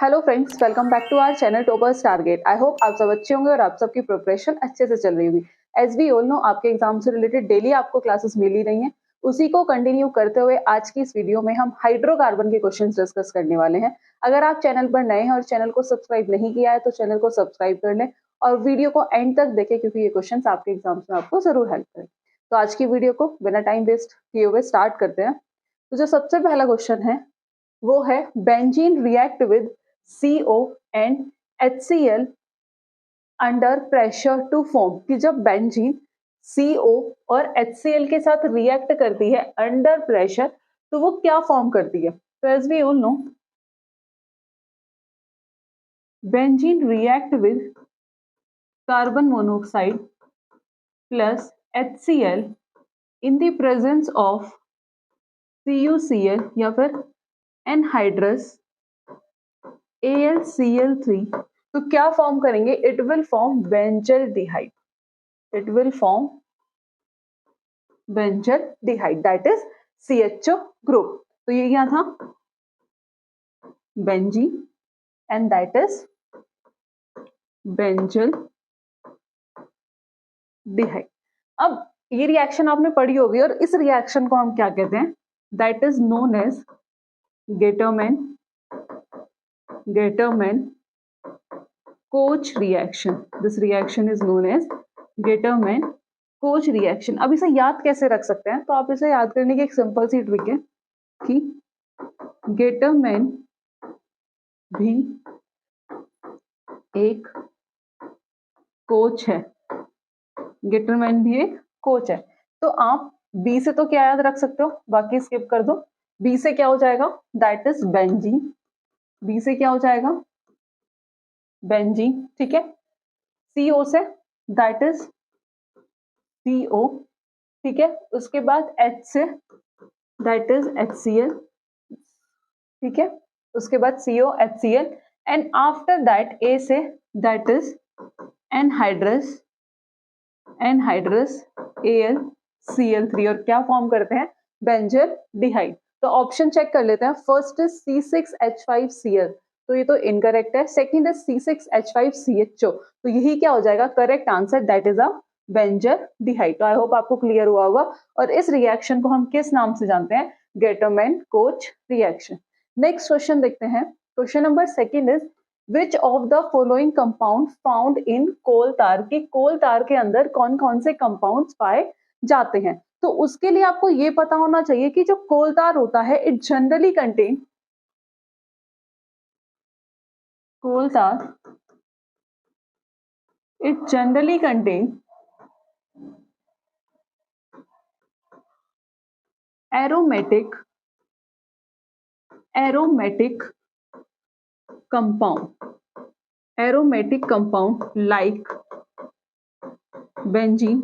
Hello friends, welcome back to our channel toppers target. I hope आप सब अच्छे होंगे और आप सबकी प्रिपरेशन अच्छे से चल रही होगी। एज वी ऑल नो, आपके एग्जाम से रिलेटेड डेली आपको क्लासेस मिल ही रही हैं। उसी को कंटिन्यू करते हुए आज की इस वीडियो में हम हाइड्रोकार्बन के क्वेश्चंस डिस्कस करने वाले हैं। अगर आप चैनल पर नए हैं और चैनल को सब्सक्राइब नहीं किया है तो चैनल को सब्सक्राइब कर लें और वीडियो को एंड तक देखें, क्योंकि ये क्वेश्चन आपके एग्जाम्स में आपको जरूर हेल्प करें। तो आज की वीडियो को बिना टाइम वेस्ट किए हुए स्टार्ट करते हैं। तो जो सबसे पहला क्वेश्चन है वो है, benzene react with CO and HCl under pressure to form. कि जब बेंजीन CO और HCl के साथ रिएक्ट करती है अंडर प्रेशर तो वो क्या फॉर्म करती है? तो as we all know, benzene react with carbon monoxide plus HCl in the presence of CuCl या फिर एनहाइड्रस AlCl3। तो क्या फॉर्म करेंगे? It will form benzaldehyde. It will form benzaldehyde, that is CHO group. तो ये क्या था? Benzene and that is benzaldehyde. अब ये रिएक्शन आपने पढ़ी होगी और इस रिएक्शन को हम क्या कहते हैं? That is known as Gattermann-Koch reaction. This reaction is known as Gattermann-Koch reaction. अब इसे याद कैसे रख सकते हैं? तो आप इसे याद करने की एक सिंपल सी ट्रिक है कि Gattermann भी एक कोच है। Gattermann भी एक कोच है। तो आप बी से तो क्या याद रख सकते हो, बाकी स्किप कर दो। बी से क्या हो जाएगा? That is benzene. बी से क्या हो जाएगा? बेंजीन, ठीक है। CO say that is CO, ठीक है। उसके बाद H say that is HCl, ठीक है। उसके बाद CO HCl and after that A say that is anhydrous AlCl3 और क्या फॉर्म करते हैं? बेंजल्डिहाइड। तो ऑप्शन चेक कर लेते हैं। फर्स्ट इज C6H5Cl, तो ये तो इनकरेक्ट है। सेकंड इज C6H5CHO, तो यही क्या हो जाएगा? Correct answer, that is a benzaldehyde. तो आई होप आपको क्लियर हुआ होगा। और इस रिएक्शन को हम किस नाम से जानते हैं? Gattermann-coach reaction. नेक्स्ट क्वेश्चन देखते हैं। Question number second is, which of the following compound found in coal tar. की कोल तार के अंदर कौन कौन से कंपाउंड्स पाए जाते हैं? तो उसके लिए आपको ये पता होना चाहिए कि जो कोल तार होता है, it generally contain coal tar, it generally contain aromatic compound like benzene,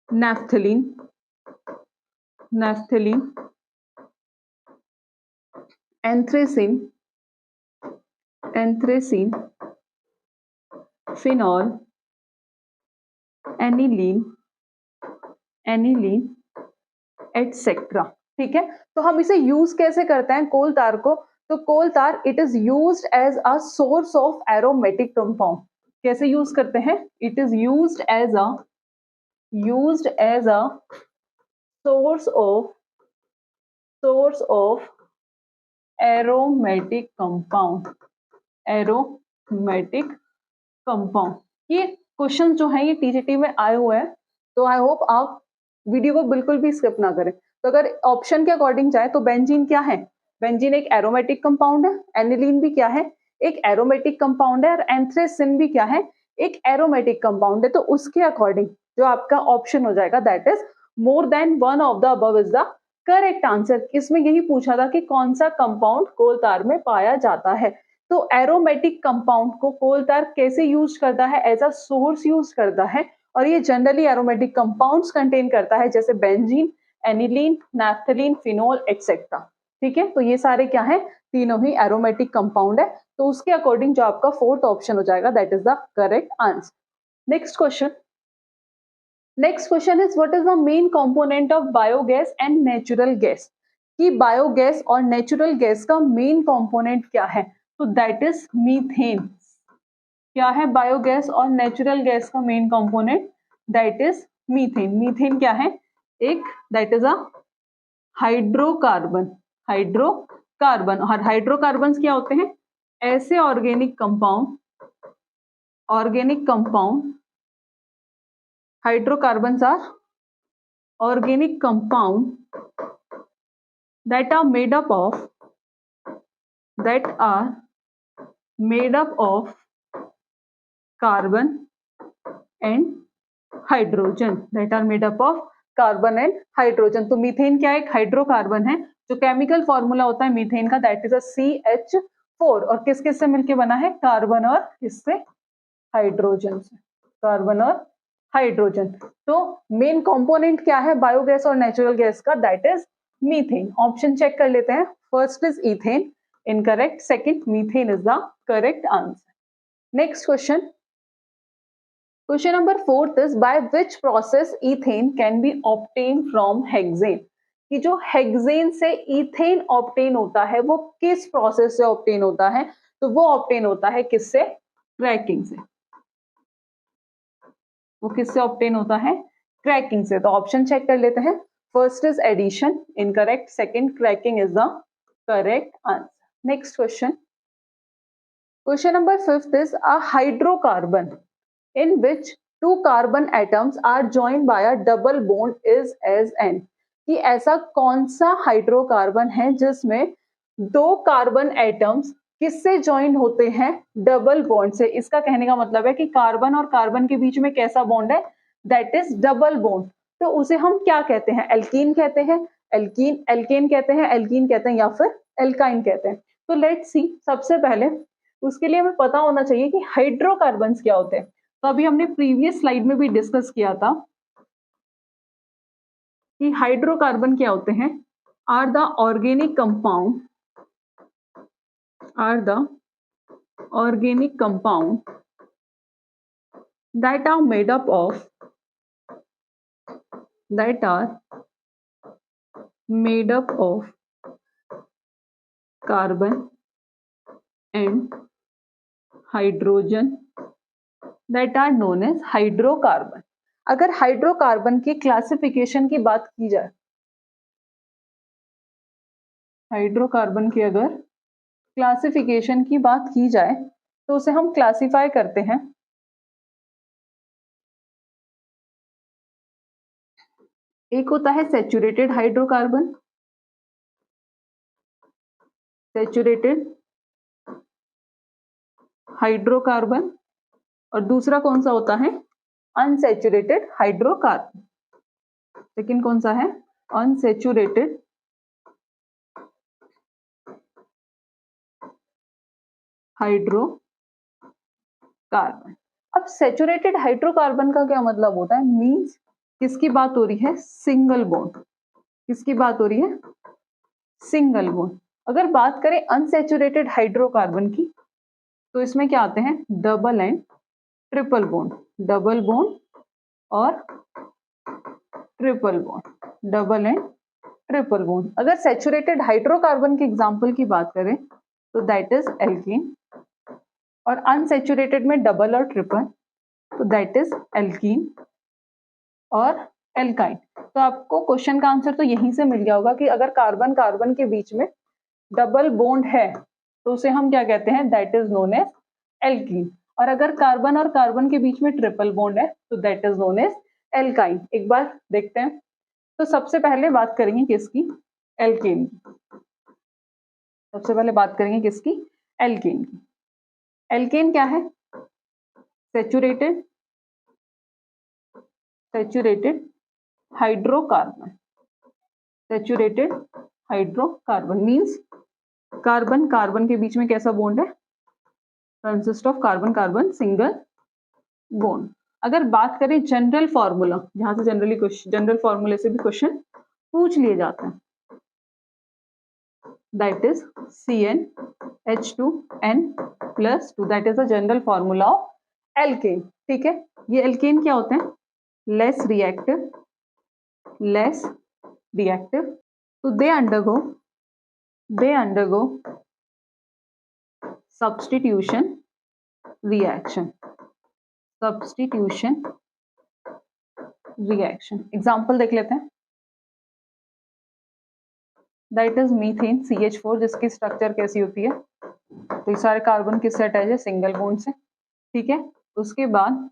naphthalene, anthracene, phenol, aniline etcetera, ठीक है। तो हम इसे यूज कैसे करते हैं कोल तार को? तो coal tar, it is used as a source of aromatic compound. कैसे यूज करते हैं? It is used as a source of aromatic compound. ये क्वेश्चन जो है ये टीजीटी में आए हुए हैं, तो आई होप आप वीडियो को बिल्कुल भी स्किप ना करें। तो अगर ऑप्शन के अकॉर्डिंग जाए तो बेंजीन क्या है? बेंजीन एक एरोमेटिक कंपाउंड है। एनिलीन भी क्या है? एक एरोमेटिक कंपाउंड है। और एंथ्रेसिन भी क्या है? एक एरोमेटिक कंपाउंड है। तो उसके अकॉर्डिंग जो आपका ऑप्शन हो जाएगा, that is more than one of the above is the correct answer. इसमें यही पूछा था कि कौन सा कंपाउंड कोल तार में पाया जाता है। तो एरोमेटिक कंपाउंड को कोल तार कैसे यूज करता है? एज अ सोर्स यूज करता है। और ये जनरली एरोमेटिक कंपाउंड्स कंटेन करता है, जैसे benzene, aniline, naphthalene, phenol etcetera, ठीक है। तो ये सारे क्या है? तीनों ही एरोमेटिक कंपाउंड है। तो उसके अकॉर्डिंग जो आपका फोर्थ ऑप्शन हो जाएगा, that is the correct answer. Next question is, what is the main component of biogas and natural gas. कि बायोगैस और नेचुरल गैस का मेन कंपोनेंट क्या है, तो दैट इज मीथेन। क्या है बायोगैस और नेचुरल गैस का main component, that is methane. Methane क्या है, एक that is a hydrocarbon. Hydrocarbon, और हाइड्रोकार्बन क्या होते हैं, ऐसे organic compound hydrocarbons are organic compound that are made up of carbon and hydrogen, तो मीथेन क्या एक हाइड्रोकार्बन है, जो केमिकल फॉर्मूला होता है मीथेन का दैट इज अ CH4, और किस किस से मिलके बना है, कार्बन और किससे, हाइड्रोजन से, कार्बन और हाइड्रोजन। तो मेन कंपोनेंट क्या है बायोगैस और नेचुरल गैस का, that is methane. Option check कर लेते हैं, first is ethane, incorrect, second methane is the correct answer. Next question, question number 4 is by which process ethane can be obtain from hexane, कि जो hexane से ethane obtain होता है वो किस प्रोसेस से ऑब्टेन होता है, तो वो ऑब्टेन होता है किससे, क्रैकिंग से। वो किससे ऑब्टेन होता है, क्रैकिंग से। तो ऑप्शन चेक कर लेते हैं, first is addition, incorrect, second cracking is the correct answer. Next question, question number 5 is a hydrocarbon in which two carbon atoms are joined by a double bond is as n, कि ऐसा कौन सा hydrocarbon है जिसमें दो carbon atoms किससे join होते हैं, डबल बॉन्ड से। इसका कहने का मतलब है कि कार्बन और कार्बन के बीच में कैसा बॉन्ड है, दैट इज डबल बॉन्ड। तो उसे हम क्या कहते हैं, एल्कीन कहते हैं, एल्केन कहते हैं, एल्कीन कहते हैं, या फिर एल्काइन कहते हैं। तो लेट्स सी, सबसे पहले उसके लिए हमें पता होना चाहिए कि हाइड्रोकार्बन्स क्या होते हैं। तो अभी हमने प्रीवियस स्लाइड में भी डिस्कस किया था कि हाइड्रोकार्बन क्या होते हैं, are the organic compound that are made up of carbon and hydrogen that are known as hydrocarbon. अगर हाइड्रोकार्बन की क्लासिफिकेशन की बात की जाए, हाइड्रोकार्बन की अगर क्लासिफिकेशन की बात की जाए तो उसे हम क्लासिफाई करते हैं, एक होता है सैचुरेटेड हाइड्रोकार्बन, और दूसरा कौन सा होता है, अनसैचुरेटेड हाइड्रोकार्बन। सेकंड कौन सा है, अनसैचुरेटेड हाइड्रोकार्बन। अब सैचुरेटेड हाइड्रोकार्बन का क्या मतलब होता है, मींस किसकी बात हो रही है, सिंगल बॉन्ड। किसकी बात हो रही है, सिंगल बॉन्ड। अगर बात करें अनसैचुरेटेड हाइड्रोकार्बन की, तो इसमें क्या आते हैं, double and triple bond, double bond और triple bond, double and triple bond. अगर सैचुरेटेड हाइड्रोकार्बन के एग्जांपल की बात करें तो दैट इज एल्कीन, और अनसैचुरेटेड में डबल और ट्रिपल, तो दैट इज एल्कीन और एल्काइन। तो आपको क्वेश्चन का आंसर तो यहीं से मिल गया होगा कि अगर कार्बन कार्बन के बीच में डबल बॉन्ड है तो उसे हम क्या कहते हैं, that is known as alkene. और अगर कार्बन और कार्बन के बीच में ट्रिपल बॉन्ड है तो that is known as alkyne. एक बार देखते हैं, तो सबसे पहले बात करेंगे किसकी, एल्केन की। सबसे पहले बात करेंगे किसकी, एल्केन की। एल्केन क्या है, saturated hydrocarbon, saturated hydrocarbon means carbon carbon के बीच में कैसा बॉन्ड है, consist of carbon carbon single bond. अगर बात करें जनरल फॉर्मूला, जहां से जनरल फॉर्मूले से भी क्वेश्चन पूछ लिए जाते हैं, that is CnH2n+2, that is the general formula of alkene. ठीक है, ये एल्केन क्या होते हैं, लेस रिएक्टिव तो they undergo substitution reaction example देख लेते हैं। दैट इज मीथेन CH4 जिसकी स्ट्रक्चर कैसी होती है, तो ये सारे कार्बन किससे अटैच है, सिंगल बॉन्ड से, ठीक है। उसके बाद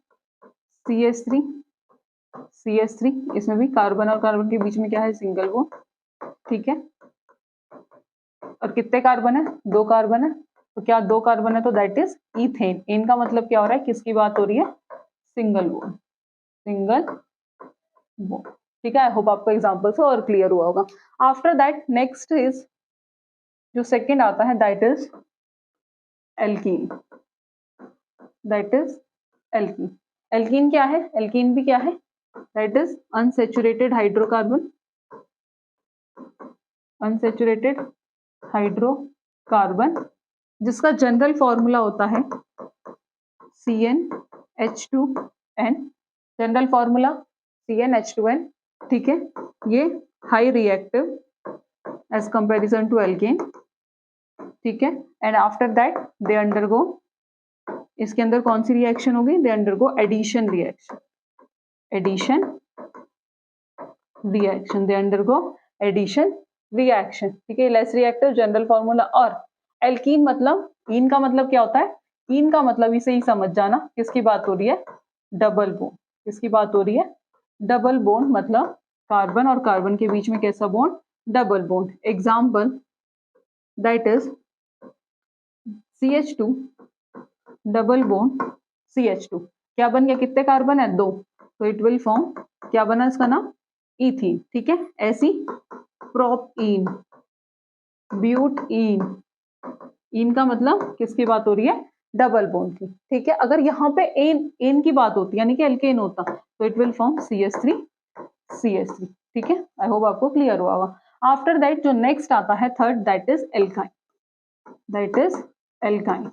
CH3 इसमें भी कार्बन और कार्बन के बीच में क्या है, सिंगल बॉन्ड, ठीक है। और कितने कार्बन है, 2 कार्बन है, तो क्या 2 कार्बन है, तो दैट इज इथेन। इनका मतलब क्या हो रहा है, किसकी बात हो रही है, सिंगल बॉन्ड, ठीक है। आई होप आपको एग्जाम्पल से और क्लियर हुआ होगा। आफ्टर दैट नेक्स्ट इज जो सेकेंड आता है दैट इज एल्कीन। एल्कीन क्या है, एल्कीन भी क्या है, दैट इज अनसैचुरेटेड हाइड्रोकार्बन जिसका जनरल फॉर्मूला होता है CnH2n, जनरल फॉर्मूला CnH2n, ठीक है। ये high reactive as comparison to alkane, ठीक है। And after that they undergo, इसके अंदर कौन सी रिएक्शन होगी, दे अंडरगो एडिशन रिएक्शन, ठीक है। Less reactive, general formula. और एल्कीन मतलब, इन का मतलब क्या होता है, इन का मतलब इसे ही समझ जाना, किसकी बात हो रही है, डबल बॉन्ड, किसकी बात हो रही है, डबल बॉन्ड, मतलब कार्बन और कार्बन के बीच में कैसा bond, double bond. Example that is CH2 double bond CH2, क्या बन गया, कितने कार्बन है, 2, तो इट विल फॉर्म, क्या बना इसका नाम, इथीन, ठीक है। ऐसी प्रोपीन, ब्यूटीन, इन का मतलब किसकी बात हो रही है, डबल बॉन्ड की, ठीक है। अगर यहाँ पे एन की बात होती यानी कि एल्केन होता तो इट विल फॉर्म CH3, ठीक है। आई होप आपको क्लियर हुआ होगा। आफ्टर दैट जो नेक्स्ट आता है थर्ड, दैट इज एल्काइन,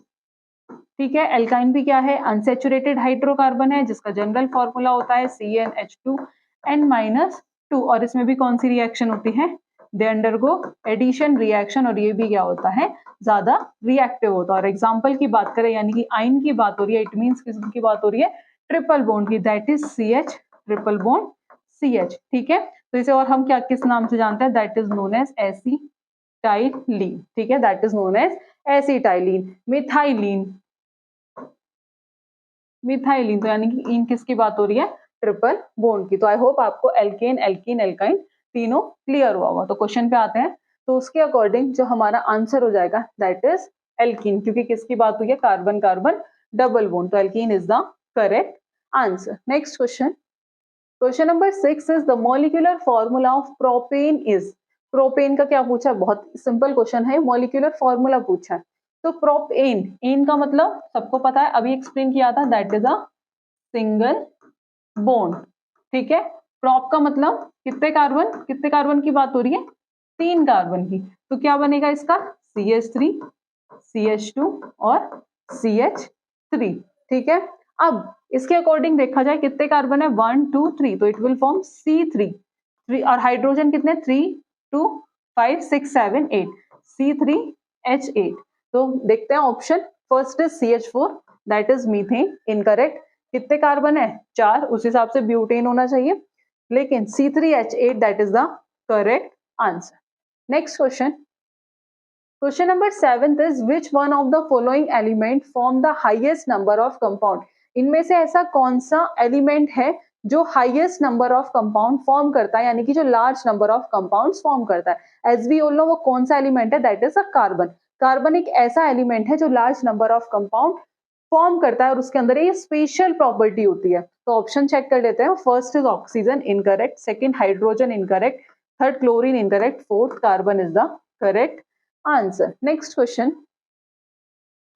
ठीक है। एल्काइन भी क्या है, अनसैचुरेटेड हाइड्रोकार्बन है जिसका जनरल फॉर्मूला होता है CnH2n-2, और इसमें भी कौन सी रिएक्शन होती है, दे अंडरगो एडिशन रिएक्शन, और ये भी क्या होता है, ज्यादा रिएक्टिव होता है। और एग्जाम्पल की बात करें यानी कि आइन की बात हो रही है, इट मीन्स किसकी बात हो रही है, ट्रिपल बॉन्ड की, that is CH, triple bond CH, ठीक है। तो इसे और हम क्या किस नाम से जानते हैं, that is known as acetylene, ठीक है, that is known as acetylene. Methylene तो यानी कि इन किसकी बात हो रही है, ट्रिपल बॉन्ड की। तो आई होप आपको एल्केन, एल्कीन, एल्काइन तीनों क्लियर हुआ होगा। तो क्वेश्चन पे आते हैं, तो उसके अकॉर्डिंग जो हमारा आंसर हो जाएगा दैट इज एल्कीन, क्योंकि किसकी बात हुई है, कार्बन कार्बन डबल बॉन्ड, तो alkene is the correct answer. Next question number 6 is the molecular formula of propane is. Propane का क्या पूछा है, बहुत सिंपल क्वेश्चन है, मॉलिक्यूलर फॉर्मूला पूछा है। तो प्रोपेन, एन का मतलब सबको पता है, अभी एक्सप्लेन किया था, that is a single bond, ठीक है। प्रोप का मतलब कितने कार्बन की बात हो रही है, 3 कार्बन की, तो क्या बनेगा इसका, CH3, CH2 और CH3, ठीक है। अब इसके अकॉर्डिंग देखा जाए कितने कार्बन है, 1 2 3, तो इट विल फॉर्म C3, और हाइड्रोजन कितने, 3 2 5 6 7 8, C3H8। तो देखते हैं option, first is CH4, that is methane, incorrect. कितने कार्बन है, 4, उस हिसाब से ब्यूटेन होना चाहिए, लेकिन C3H8 that is the correct answer. Next question number 7 is which one of the following element form the highest number of compound. इनमें से ऐसा कौन सा एलिमेंट है जो highest number of compound form करता है, यानी कि जो large number of compounds form करता है। एज वी ऑल नो वो कौन सा एलिमेंट है, that is a carbon. Carbon एक ऐसा एलिमेंट है जो large number of compound form करता है, और उसके अंदर ये स्पेशल प्रॉपर्टी होती है। तो ऑप्शन चेक कर लेते हैं। First is oxygen, incorrect. Second hydrogen, incorrect. Third chlorine, incorrect. Fourth carbon is the correct answer. Next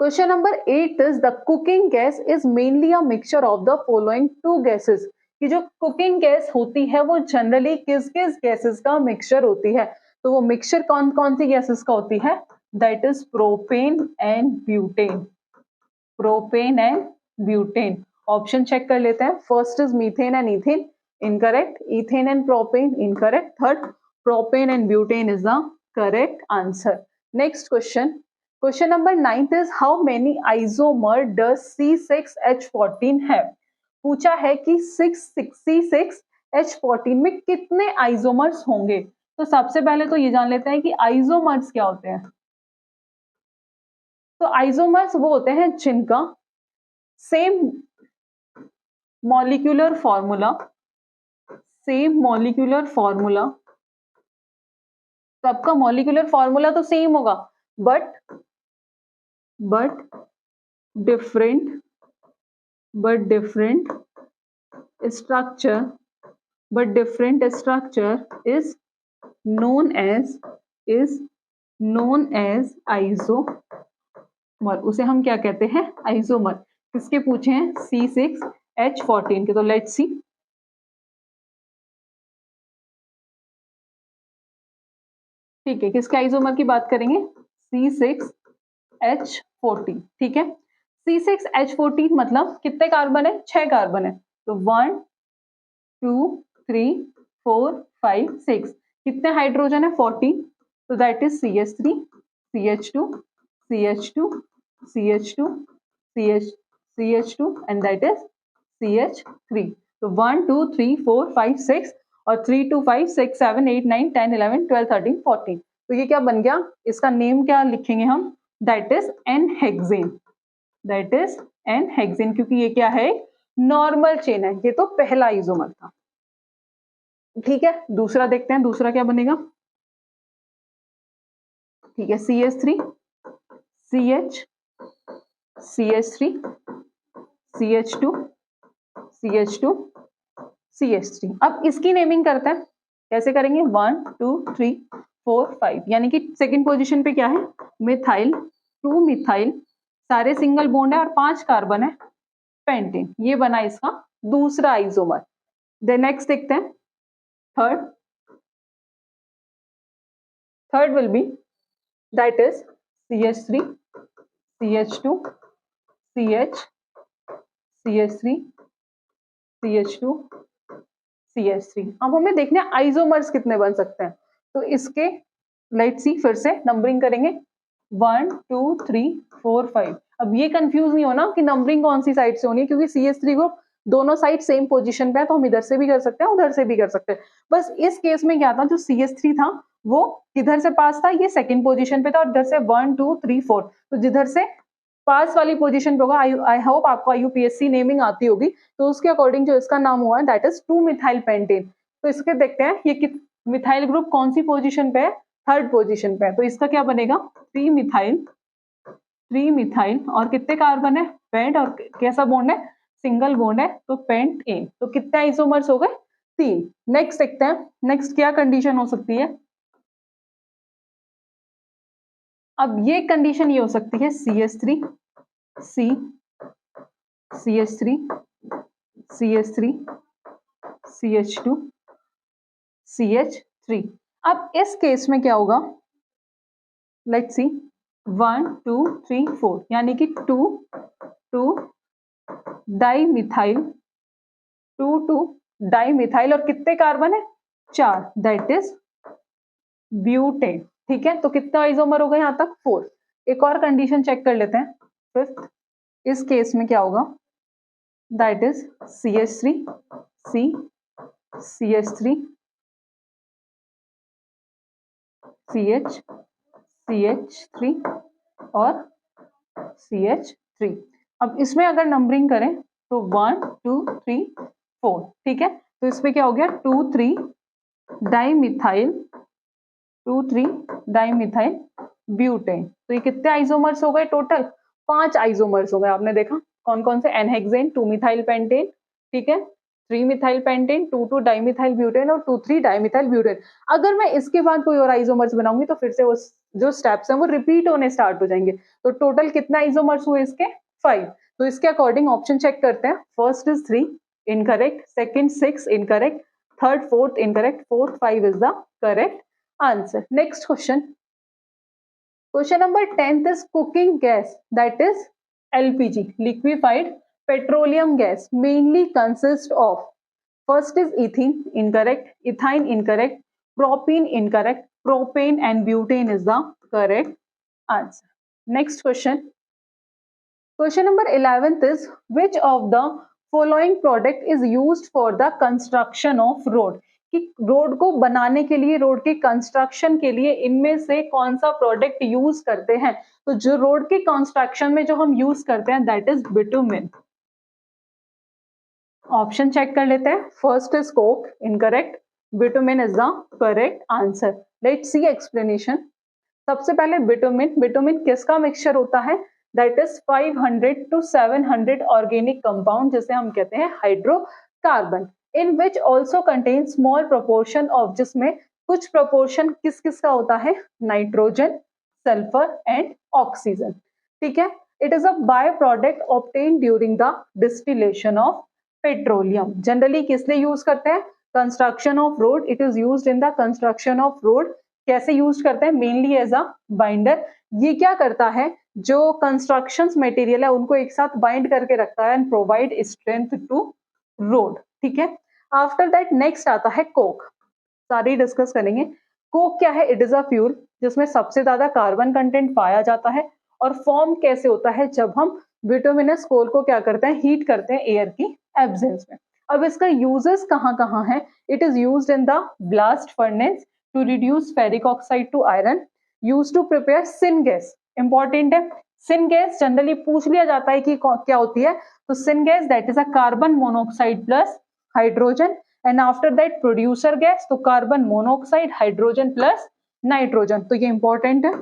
question number 8 is the cooking gas is mainly a mixture of the following 2 gases. कि जो cooking gas होती है वो generally किस किस gases का mixture होती है, तो वो मिक्सचर कौन कौन सी गैसेस का होती है, that is propane and butane. Option check कर लेते हैं। First is methane and ethane, incorrect. Ethane and propane, incorrect. Third propane and butane is the correct answer. Next question. Question number 9 is how many isomer does C6H14 have? पूछा है कि C6H14 में कितने isomers होंगे। तो सबसे पहले तो ये जान लेते हैं कि आइसोमर्स क्या होते हैं। तो आइसोमर्स वो होते हैं जिनका सेम मॉलिक्यूलर फॉर्मूला, सबका मॉलिक्यूलर फॉर्मूला तो सेम होगा, but different structure is known as isomer. उसे हम क्या कहते हैं? आइसोमर। किसके पूछे हैं? C6H14 के। तो लेट्स सी। ठीक है, किसके आइसोमर की बात करेंगे? C6H14। ठीक है, C6H14 मतलब कितने कार्बन है? 6 कार्बन है। तो 1 2 3 4 5 6। कितने हाइड्रोजन है? 14। तो that is CH3 CH2 CH2 CH2 CH2 and that is CH3। तो 1 2 3 4 5 6 और 3 2 5 6 7 8 9 10 11 12 13 14। तो ये क्या बन गया? इसका नेम क्या लिखेंगे हम? That is n hexane. क्योंकि ये क्या है? नॉर्मल चेन है। ये तो पहला आइसोमर था। ठीक है, दूसरा देखते हैं। दूसरा क्या बनेगा? ठीक है, CH3 CH CH3 CH2 CH2 CH3। अब इसकी नेमिंग करते हैं। कैसे करेंगे? 1 2 3 4 5। यानी कि सेकंड पोजीशन पे क्या है? मिथाइल, 2 मिथाइल, सारे सिंगल बॉन्ड है और 5 कार्बन है, पेंटेन। ये बना इसका दूसरा आइसोमर। देन नेक्स्ट देखते हैं third will be that is CH3 CH2 CH CH3 CH2 CH3। अब हमें देखना है आइसोमर्स कितने बन सकते हैं। तो इसके लेट्स सी, फिर से नंबरिंग करेंगे 1 2 3 4 5। अब ये कंफ्यूज नहीं होना कि नंबरिंग कौन सी साइड से होनी है, क्योंकि CH3 ग्रुप दोनों साइड सेम पोजीशन पे है, तो हम इधर से भी कर सकते हैं, उधर से भी कर सकते हैं। बस इस केस में क्या था, जो CH3 था वो किधर से पास था? ये सेकंड पोजीशन पे था, और इधर से 1 2 3 4। तो जिधर से पास वाली पोजीशन पे होगा, आई होप आपको IUPAC नेमिंग आती होगी, तो उसके अकॉर्डिंग जो इसका नाम हुआ दैट इज 2 मिथाइल पेंटेन। तो इसके देखते हैं ये मिथाइल ग्रुप कौन सी पोजीशन पे है? थर्ड पोजीशन पे है। तो इसका क्या बनेगा? 3 मिथाइल और कितने कार्बन है? पेंट। और कैसा बॉन्ड है? सिंगल बॉन्ड है, तो पेंट एन। तो कितने आइसोमर्स हो गए? 3। नेक्स्ट देखते हैं, नेक्स्ट क्या कंडीशन हो सकती है। अब ये कंडीशन ये हो सकती है CH3 C CH3 CH3 CH2 CH3। अब इस केस में क्या होगा? लेट्स सी, 1 2 3 4, यानी कि 2 डाइमिथाइल, 2 डाइमिथाइल और कितने कार्बन है? 4, दैट इज ब्यूटेन। ठीक है, तो कितना आइसोमर हो गए यहाँ तक? 4। एक और कंडीशन चेक कर लेते हैं, फिफ्थ। इस केस में क्या होगा? That is CH3 C CH3 CH CH3 और CH3। अब इसमें अगर नंबरिंग करें तो 1 2 3 4। ठीक है, तो इसमें क्या हो गया? 2 3 डाइमिथाइल ब्यूटेन। तो ये कितने आइसोमर्स हो गए टोटल? 5 आइसोमर्स हो गए। आपने देखा कौन कौन से? N-हेक्सेन, 2 मिथाइल पेंटेन, ठीक है, 3 मिथाइल पेंटेन, 2 डाइमिथाइल ब्यूटेन और 2 डाइमिथाइल ब्यूटेन। अगर मैं इसके बाद कोई और आइसोमर्स बनाऊंगी तो फिर से वो जो स्टेप्स हैं वो रिपीट होने स्टार्ट हो जाएंगे। तो टोटल कितना आइसोमर्स हुए इसके? 5। तो इसके अकॉर्डिंग ऑप्शन चेक करते हैं। First is 3, incorrect. Second 6, incorrect. Third 4th, incorrect. Fourth 5 is the correct answer. Next question, question number 10th is cooking gas, that is LPG, liquefied petroleum gas, mainly consists of, first is ethene, incorrect, ethine, incorrect, Propene incorrect. Propane and butane is the correct answer. Next question. Question number 11th is which of the following product is used for the construction of road? कि road को बनाने के लिए, road के construction के लिए इनमें से कौन सा प्रोडक्ट यूज करते हैं? तो जो रोड के कंस्ट्रक्शन में जो हम यूज करते हैं that is bitumen. Option check कर लेते हैं. First is coke, incorrect. Bitumen is the correct answer. Let's see explanation. सबसे पहले बिटुमिन. बिटुमिन किसका मिक्सचर होता है? That is 500 to 700 organic compound जिसे हम कहते हैं hydrocarbon, in which also contain small proportion of, जिसमें कुछ प्रोपोर्शन किस किस का होता है? Nitrogen, sulphur and oxygen. ठीक है. It is a by product obtain during the distillation of petroleum. Generally किस लिए यूज करते हैं? Construction of road. It is used in the construction of road. कैसे यूज करते हैं? Mainly as a binder. ये क्या करता है? जो कंस्ट्रक्शन मटेरियल है उनको एक साथ बाइंड करके रखता है and provide strength to road. ठीक है. आफ्टर दैट नेक्स्ट आता है कोक. सारे डिस्कस करेंगे. कोक क्या है? इट इज अ फ्यूल जिसमें सबसे ज्यादा कार्बन कंटेंट पाया जाता है. और फॉर्म कैसे होता है? जब हम बिटुमिनस कोल को क्या करते हैं? हीट करते हैं एयर की एब्सेंस में. अब इसका यूजेस कहाँ कहाँ है? It is used in the blast furnace to reduce ferric oxide to iron, used to prepare syn gas. Important है. सिन गैस जनरली पूछ लिया जाता है कि क्या होती है. तो syn gas that is a carbon monoxide plus hydrogen, and after that producer gas तो carbon monoxide, hydrogen plus nitrogen. तो ये इंपॉर्टेंट है.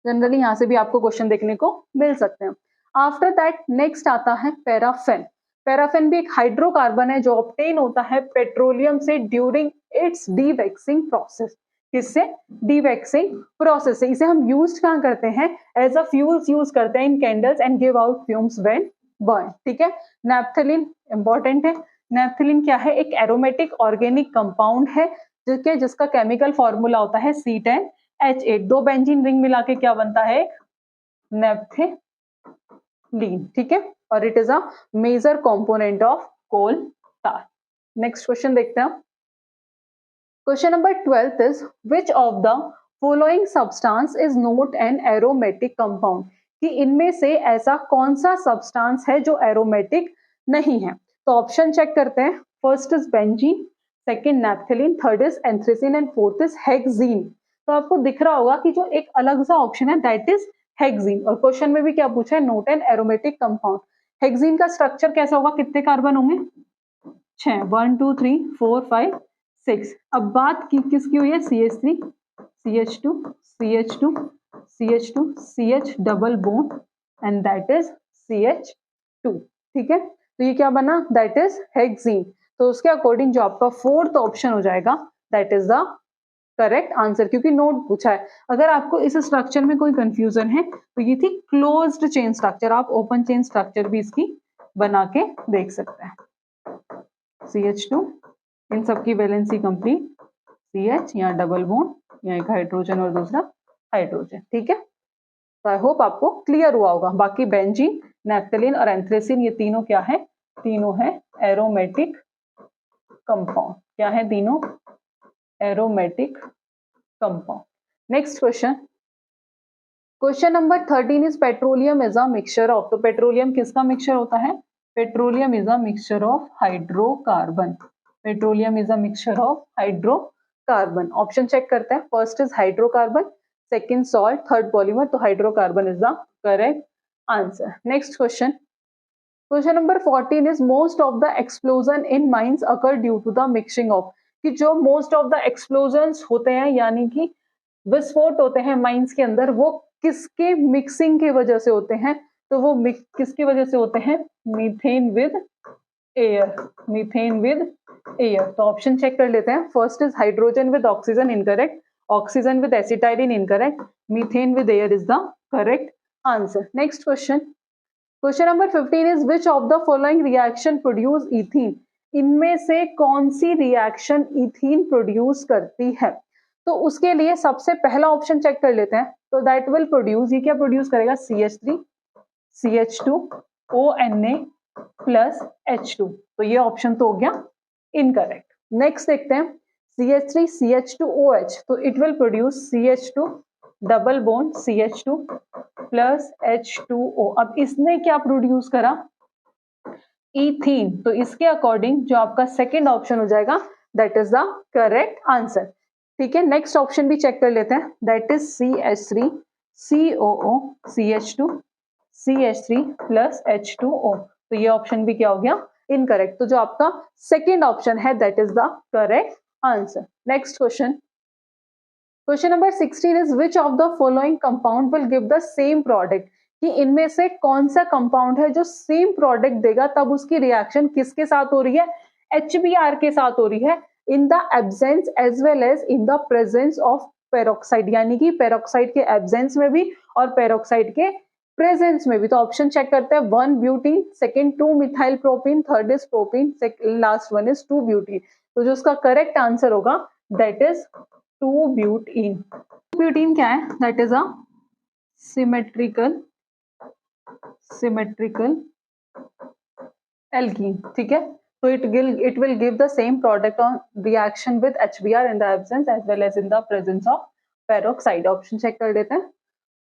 जनरली यहां से भी आपको क्वेश्चन देखने को मिल सकते हैं. आफ्टर दैट नेक्स्ट आता है पैराफिन. पैराफिन भी एक हाइड्रोकार्बन है जो ऑब्टेन होता है पेट्रोलियम से ड्यूरिंग इट्स डीवैक्सिंग प्रोसेस. किससे? डीवैक्सिंग प्रोसेस से. इसे हम यूज कहाँ करते हैं? एज अ फ्यूल्स यूज करते हैं in candles and give out fumes when burn. ठीक है. नैप्थलीन इंपॉर्टेंट है. नैप्थलीन क्या है? एक एरोमेटिक ऑर्गेनिक कंपाउंड है जिसका केमिकल फॉर्मूला होता है C10H8. 2 बेंजीन रिंग मिला के क्या बनता है? नैप्थलीन. ठीक है. और it is a major component of coal tar. Next question देखते हैं. Question number 12 is which of the following substance is not an aromatic compound. कि इनमें से ऐसा कौन सा सब्सटेंस है जो एरोमेटिक नहीं है? तो ऑप्शन चेक करते हैं. First is benzene, second naphthalene, third is anthracene and fourth is hexene. तो आपको दिख रहा होगा कि जो एक अलग सा ऑप्शन है दैट इज हेक्सीन. और क्वेश्चन में भी क्या पूछा है? Not an aromatic compound. Hexene का स्ट्रक्चर कैसा होगा? कितने कार्बन होंगे? 6. 1 2 3 4 5 6. अब बात किसकी हुई है? CH3 CH2 CH2 CH2 CH double bond and that is CH2. ठीक है. तो ये क्या बना? That is hexene. तो उसके अकॉर्डिंग जो आपका फोर्थ ऑप्शन हो जाएगा that is the correct answer, क्योंकि नोट पूछा है. अगर आपको इस स्ट्रक्चर में कोई कंफ्यूजन है तो ये थी क्लोज्ड चेन स्ट्रक्चर. आप ओपन चेन स्ट्रक्चर भी इसकी बना के देख सकते हैं. CH2 इन सबकी वैलेंसी कंप्लीट. CH यहाँ डबल बॉन्ड, यहाँ एक हाइड्रोजन और दूसरा हाइड्रोजन. ठीक है. तो आई होप आपको क्लियर हुआ होगा. बाकी बेंजीन, नैप्थलीन और एंथ्रेसिन ये तीनों क्या है? तीनों है एरोमेटिक कंपाउंड. क्या है? तीनों aromatic compound. Next question. Question number 13 is petroleum is a mixture of. तो पेट्रोलियम किसका मिक्सचर होता है? Petroleum is a mixture of hydrocarbon. Petroleum is a mixture of hydrocarbon. Option check करते हैं. First is hydrocarbon, second salt, third polymer. तो hydrocarbon is the correct answer. Next question. Question number 14 is most of the explosion in mines occur due to the mixing of. कि जो most of the explosions होते हैं यानी कि विस्फोट होते हैं माइंस के अंदर, वो किसके मिक्सिंग की वजह से होते हैं? तो वो किसकी वजह से होते हैं? Methane with air. Methane with air. तो ऑप्शन चेक कर लेते हैं. First is hydrogen with oxygen, incorrect. Oxygen with acetylene, incorrect. Methane with air is the correct answer. Next question. Question number 15 is which of the following reaction produce ethene. इनमें से कौन सी reaction ethene produce करती है? तो उसके लिए सबसे पहला ऑप्शन चेक कर लेते हैं. तो दैट विल प्रोड्यूस, ये क्या प्रोड्यूस करेगा? CH3 CH2 ONA plus H2. तो ये ऑप्शन तो हो गया इनकरेक्ट. नेक्स्ट देखते हैं. CH3 CH2OH, तो it will produce CH2 double bond CH2 plus H2O। अब इसने क्या प्रोड्यूस करा, इथीन। तो इसके अकॉर्डिंग जो आपका सेकेंड ऑप्शन हो जाएगा that is the correct answer. ठीक है, नेक्स्ट ऑप्शन भी चेक कर लेते हैं, that is CH3 COO CH2 CH3 plus H2O। तो ये ऑप्शन भी क्या हो गया, इनकरेक्ट। तो जो आपका सेकेंड ऑप्शन है that is the correct answer. Next question, question number 16 is which of the following compound will give the same product, कि इनमें से कौन सा कंपाउंड है जो सेम प्रोडक्ट देगा, तब उसकी रिएक्शन किसके साथ हो रही है, HBr के साथ हो रही है, in the absence as well as in the presence of peroxide, यानी कि पेरोक्साइड के एब्सेंस में भी और पेरोक्साइड के प्रेजेंस में भी। तो ऑप्शन चेक करते हैं, 1 butene, second 2 methyl propene, third is propene, last one is 2 butene. तो जो उसका करेक्ट आंसर होगा दैट इज 2 ब्यूटीन। ब्यूटीन क्या है, that is a symmetrical alkene. ठीक है, तो it will give the same product on reaction with HBr in the absence as well as in the presence of peroxide. Option check कर लेते हैं,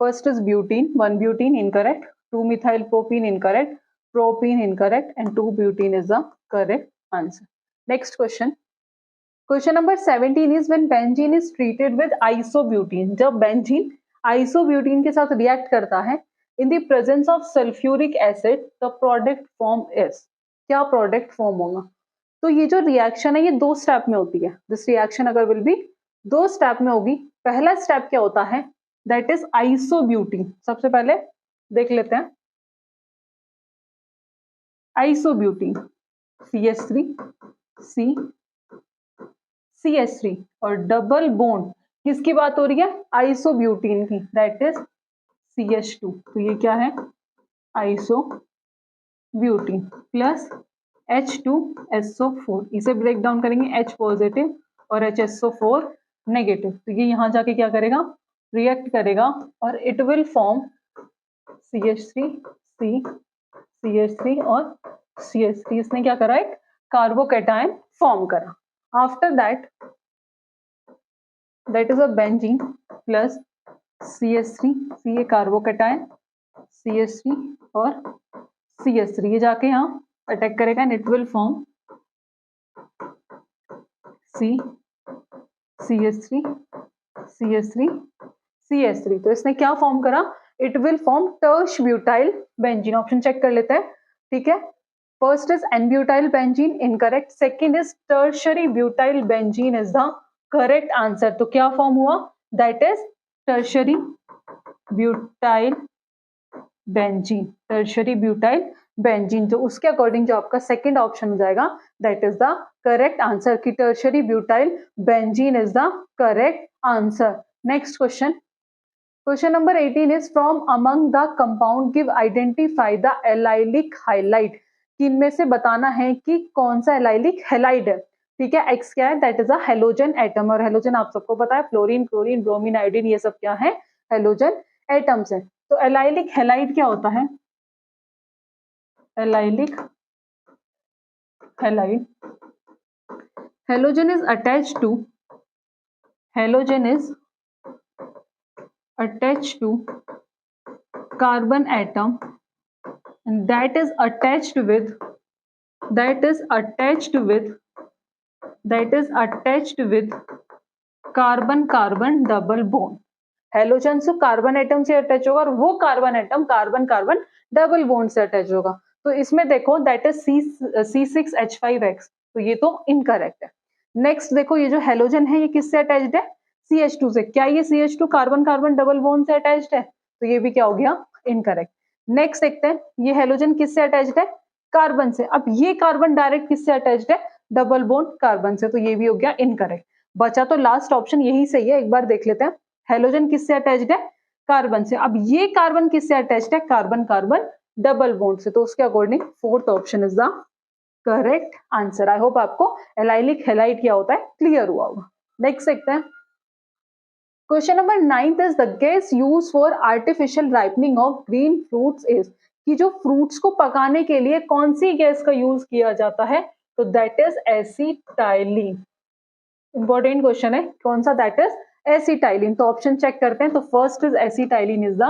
first is butene, 1 butene incorrect, 2 methyl propene incorrect, propene incorrect and 2 butene is the correct answer. Next question, question number 17 is when benzene is treated with isobutene, जब benzene isobutene के साथ react करता है in the presence of sulphuric acid the product form is, क्या product form होगा। तो ये जो रिएक्शन है ये 2 स्टेप में होती है, दिस रिएक्शन अगर विल बी 2 स्टेप में होगी। पहला स्टेप क्या होता है, दैट इज आइसोब्यूटीन। सबसे पहले देख लेते हैं, आइसोब्यूटीन CH3 CH3 और डबल बॉन्ड किसकी बात हो रही है, आइसोब्यूटीन की, दैट इज CH2। तो ये क्या है, आइसोब्यूटीन प्लस H2SO4, इसे ब्रेक डाउन करेंगे, H पॉजिटिव और HSO4 नेगेटिव। तो ये यहां जाके क्या करेगा, रिएक्ट करेगा और इट विल फॉर्म CH3 और CH3। इसने क्या करा, एक कार्बोकैटायन फॉर्म करा। After that is a benzene plus CH3, ये कार्बोकैटायन CH3 और CH3, ये जाके यहाँ अटैक करेगा and it will form CH3 तो इसने क्या फॉर्म करा, it will form tert butyl benzene. Option check कर लेते हैं। ठीक है, first is n butyl benzene incorrect, second is tertiary butyl benzene is the correct answer. तो क्या फॉर्म हुआ, that is tertiary butyl benzene. तो उसके अकॉर्डिंग जो आपका सेकंड ऑप्शन हो जाएगा that is the correct answer, कि tertiary butyl benzene is the correct answer. Next question, question number 18 is from among the compound give identify the allylic highlight, कि इनमें से बताना है कि कौन सा एलाइलिक हैलाइड है। ठीक है, एक्स क्या है, that is a halogen atom, और हेलोजन आप सबको पता है फ्लोरीन, क्लोरीन, ब्रोमीन, आयोडीन, ये सब क्या है, हेलोजन एटम्स है। तो एलाइलिक हैलाइड क्या होता है, allylic halide, halogen is attached to carbon atom that is attached with carbon double bond. Halogen से कार्बन एटम से अटैच होगा और वो carbon atom carbon double bond से अटैच होगा। तो इसमें देखो दैट इज C6H5X, तो ये तो इनकरेक्ट है। नेक्स्ट देखो, ये जो हेलोजन है ये किससे अटैच्ड है, CH2 से। क्या ये CH2 कार्बन डबल बॉन्ड से अटैच्ड है, तो ये भी क्या हो गया, इनकरेक्ट। नेक्स्ट देखते हैं, ये हेलोजन किससे अटैच्ड है, कार्बन से। अब ये कार्बन डायरेक्ट किससे अटैच्ड है, डबल बॉन्ड कार्बन से, तो ये भी हो गया इनकरेक्ट। बचा तो लास्ट ऑप्शन यही सही है, एक बार देख लेते हैं। हेलोजन किससे अटैच्ड है, कार्बन से। अब ये कार्बन किससे अटैच्ड है, कार्बन डबल बॉन्ड से, तो उसके according fourth option is the correct answer. I hope आपको एलाइलिक हैलाइड क्या होता है क्लियर हुआ होगा। नेक्स्ट देखते हैं, question number 9 is the gas use for artificial ripening of green fruits is, कि जो फ्रूट्स को पकाने के लिए कौन सी गैस का यूज किया जाता है, तो दैट इज एसीटाइलीन। इंपॉर्टेंट क्वेश्चन है कौन सा, दैट इज एसिटाइलिन। तो ऑप्शन चेक करते हैं, तो first is acetylene is the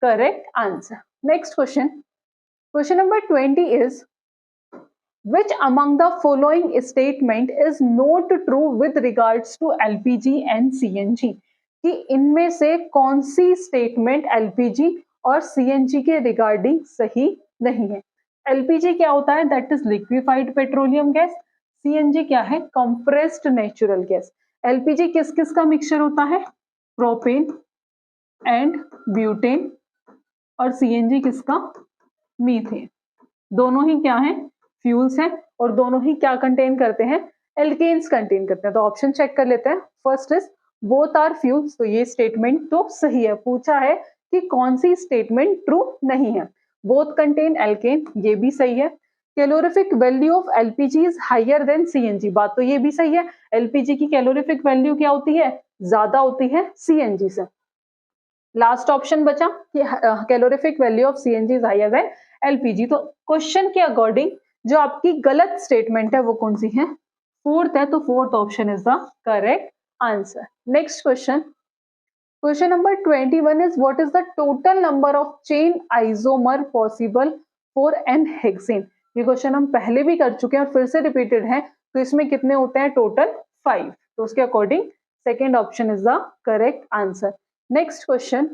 correct answer. Next question, question number 20 is which among the following statement is not true with regards to LPG and CNG, कि इनमें से कौन सी statement LPG और CNG के regarding सही नहीं है। LPG क्या होता है, that is liquefied petroleum gas. CNG क्या है, कंप्रेस्ड नेचुरल गैस। LPG किस किस का मिक्सचर होता है, प्रोपेन एंड ब्यूटेन, और CNG किसका, मीथेन। दोनों ही क्या है, फ्यूल्स हैं, और दोनों ही क्या कंटेन करते हैं, एल्केन्स कंटेन करते हैं। तो ऑप्शन चेक कर लेते हैं। First is both are fuels, तो ये स्टेटमेंट तो सही है। पूछा है कि कौन सी स्टेटमेंट ट्रू नहीं है, बोथ कंटेन एल्केन, ये भी सही है। Calorific value of LPG is higher than CNG, बात तो ये भी सही है। एलपीजी की कैलोरीफिक वैल्यू क्या होती है, ज्यादा होती है सीएनजी से। लास्ट ऑप्शन बचा कि calorific value of CNG is higher than LPG. तो क्वेश्चन के अकॉर्डिंग जो आपकी गलत स्टेटमेंट है वो कौन सी है, फोर्थ है। तो fourth option is the correct answer. Next question, question number 21 is what is the total number of chain isomer possible for n hexane. ये क्वेश्चन हम पहले भी कर चुके हैं और फिर से रिपीटेड है। तो इसमें कितने होते हैं, टोटल 5। तो उसके according second option is the correct answer. Next question,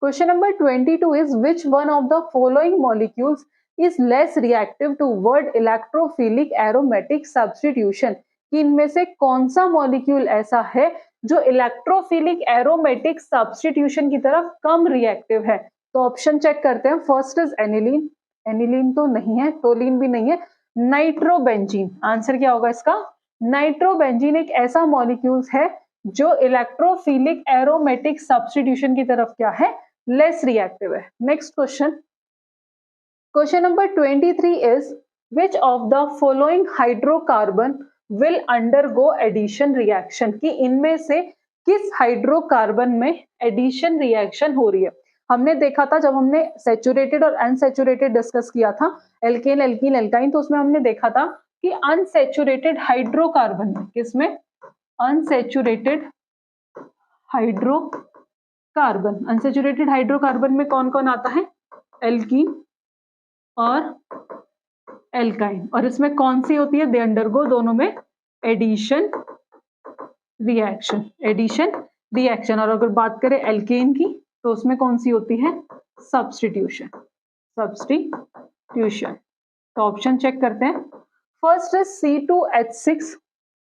question number 22 is which one of the following molecules is less reactive toward electrophilic aromatic substitution, कि इनमें से कौन सा मॉलिक्यूल ऐसा है जो इलेक्ट्रोफिलिक एरोमेटिक सब्स्टिट्यूशन की तरफ कम रिएक्टिव है। तो ऑप्शन चेक करते हैं। फर्स्ट इज एनिलीन, एनिलीन तो नहीं है, टोलिन भी नहीं है। नाइट्रोबेंजीन, आंसर क्या होगा इसका, नाइट्रोबेंजीन एक ऐसा मॉलिक्यूल है जो इलेक्ट्रोफिलिक एरोमेटिक सब्स्टिट्यूशन की तरफ क्या है, लेस रिएक्टिव है। Next question, question number 23 is which of the following hydrocarbon will undergo addition reaction, कि इनमें से किस हाइड्रोकार्बन में एडिशन रिएक्शन हो रही है। हमने देखा था जब हमने सैचुरेटेड और अनसैचुरेटेड डिस्कस किया था, एल्केन एल्कीन एल्काइन, तो उसमें हमने देखा था कि अनसैचुरेटेड हाइड्रोकार्बन में, किसमें, अनसैचुरेटेड हाइड्रोकार्बन, अनसैचुरेटेड हाइड्रोकार्बन में कौन कौन आता है, एल्कीन और एल्काइन, और इसमें कौन सी होती है, दे अंडरगो दोनों में एडिशन रिएक्शन, एडिशन रिएक्शन। और अगर बात करें एल्केन की तो उसमें कौन सी होती है, सब्स्टिट्यूशन, सब्स्टिट्यूशन। तो ऑप्शन चेक करते हैं। फर्स्ट इज C2H6,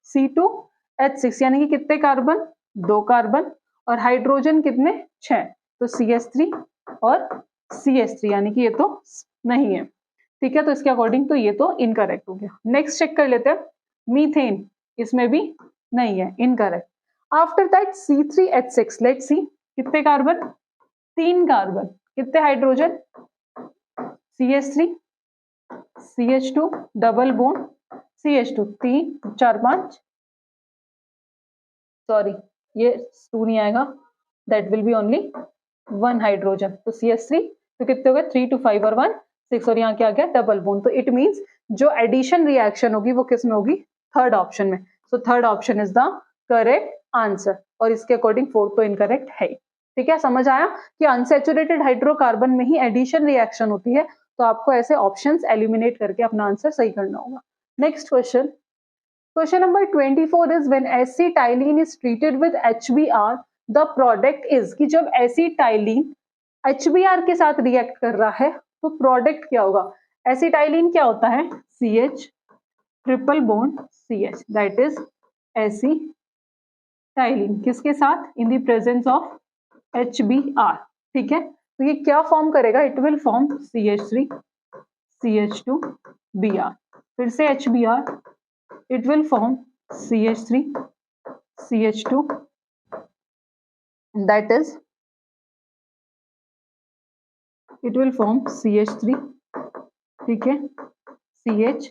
C2H6 यानी कि कितने कार्बन, 2 कार्बन, और हाइड्रोजन कितने, 6, तो CH3 और CH3, यानी कि ये तो नहीं है। ठीक है, तो इसके अकॉर्डिंग तो ये तो इनकरेक्ट हो गया। नेक्स्ट चेक कर लेते हैं, मीथेन, इसमें भी नहीं है, incorrect. After that C3H6, let's see कितने कार्बन, 3 कार्बन, कितने hydrogen, CH3 CH2 double bond CH2, 3 4 5, sorry ये 2 नहीं आएगा, that will be only 1 hydrogen. तो CH3, तो कितने हो गए, 3 2 5 और 1 6, और यहाँ क्या आ गया, डबल बॉन्ड। तो इट मींस जो एडिशन रिएक्शन होगी वो किस में होगी, थर्ड ऑप्शन में। So third option is the correct answer, और इसके अकॉर्डिंग फोर्थ तो इनकरेक्ट है। ठीक है, समझ आया कि अनसैचुरेटेड हाइड्रोकार्बन में ही एडिशन रिएक्शन होती है, तो आपको ऐसे ऑप्शंस एलिमिनेट करके अपना आंसर सही करना होगा। Next question, question number 24 is when acetylene is treated with HBr the product is, कि जब एसिटाइलिन HBr के साथ रिएक्ट कर रहा है तो प्रोडक्ट क्या होगा। एसिटाइलिन क्या होता है, CH triple bond CH, that is acetylene, किसके साथ, इन द प्रेजेंस ऑफ HBr। ठीक है, तो ये क्या फॉर्म करेगा, it will form CH3 CH2 Br, फिर से HBr, it will form CH3 CH2, that is it will form CH3, ठीक है, CH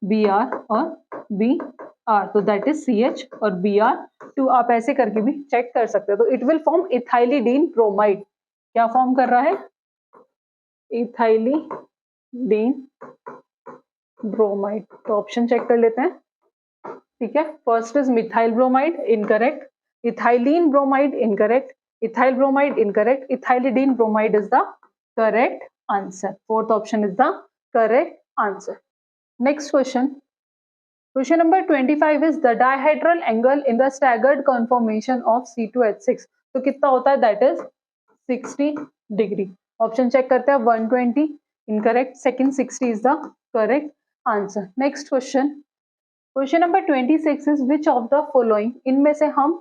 Br और Br, तो दैट इज CH और Br2। आप ऐसे करके भी चेक कर सकते हो। तो it will form ethylidene bromide, क्या फॉर्म कर रहा है, इथाइलिडीन ब्रोमाइड। तो ऑप्शन चेक कर लेते हैं। ठीक है, first is methyl bromide, incorrect. Ethylene bromide, incorrect. Ethyl bromide, incorrect. Ethylidene bromide is the correct answer. Fourth option is the correct answer. Next question. Question number 25 is the dihedral angle in the staggered conformation of C2H6. तो कितना होता है? That is 60 degree. Option check करते हैं. 120 incorrect. Second 60 is the correct answer. Next question. Question number 26 is which of the following, इनमें से हम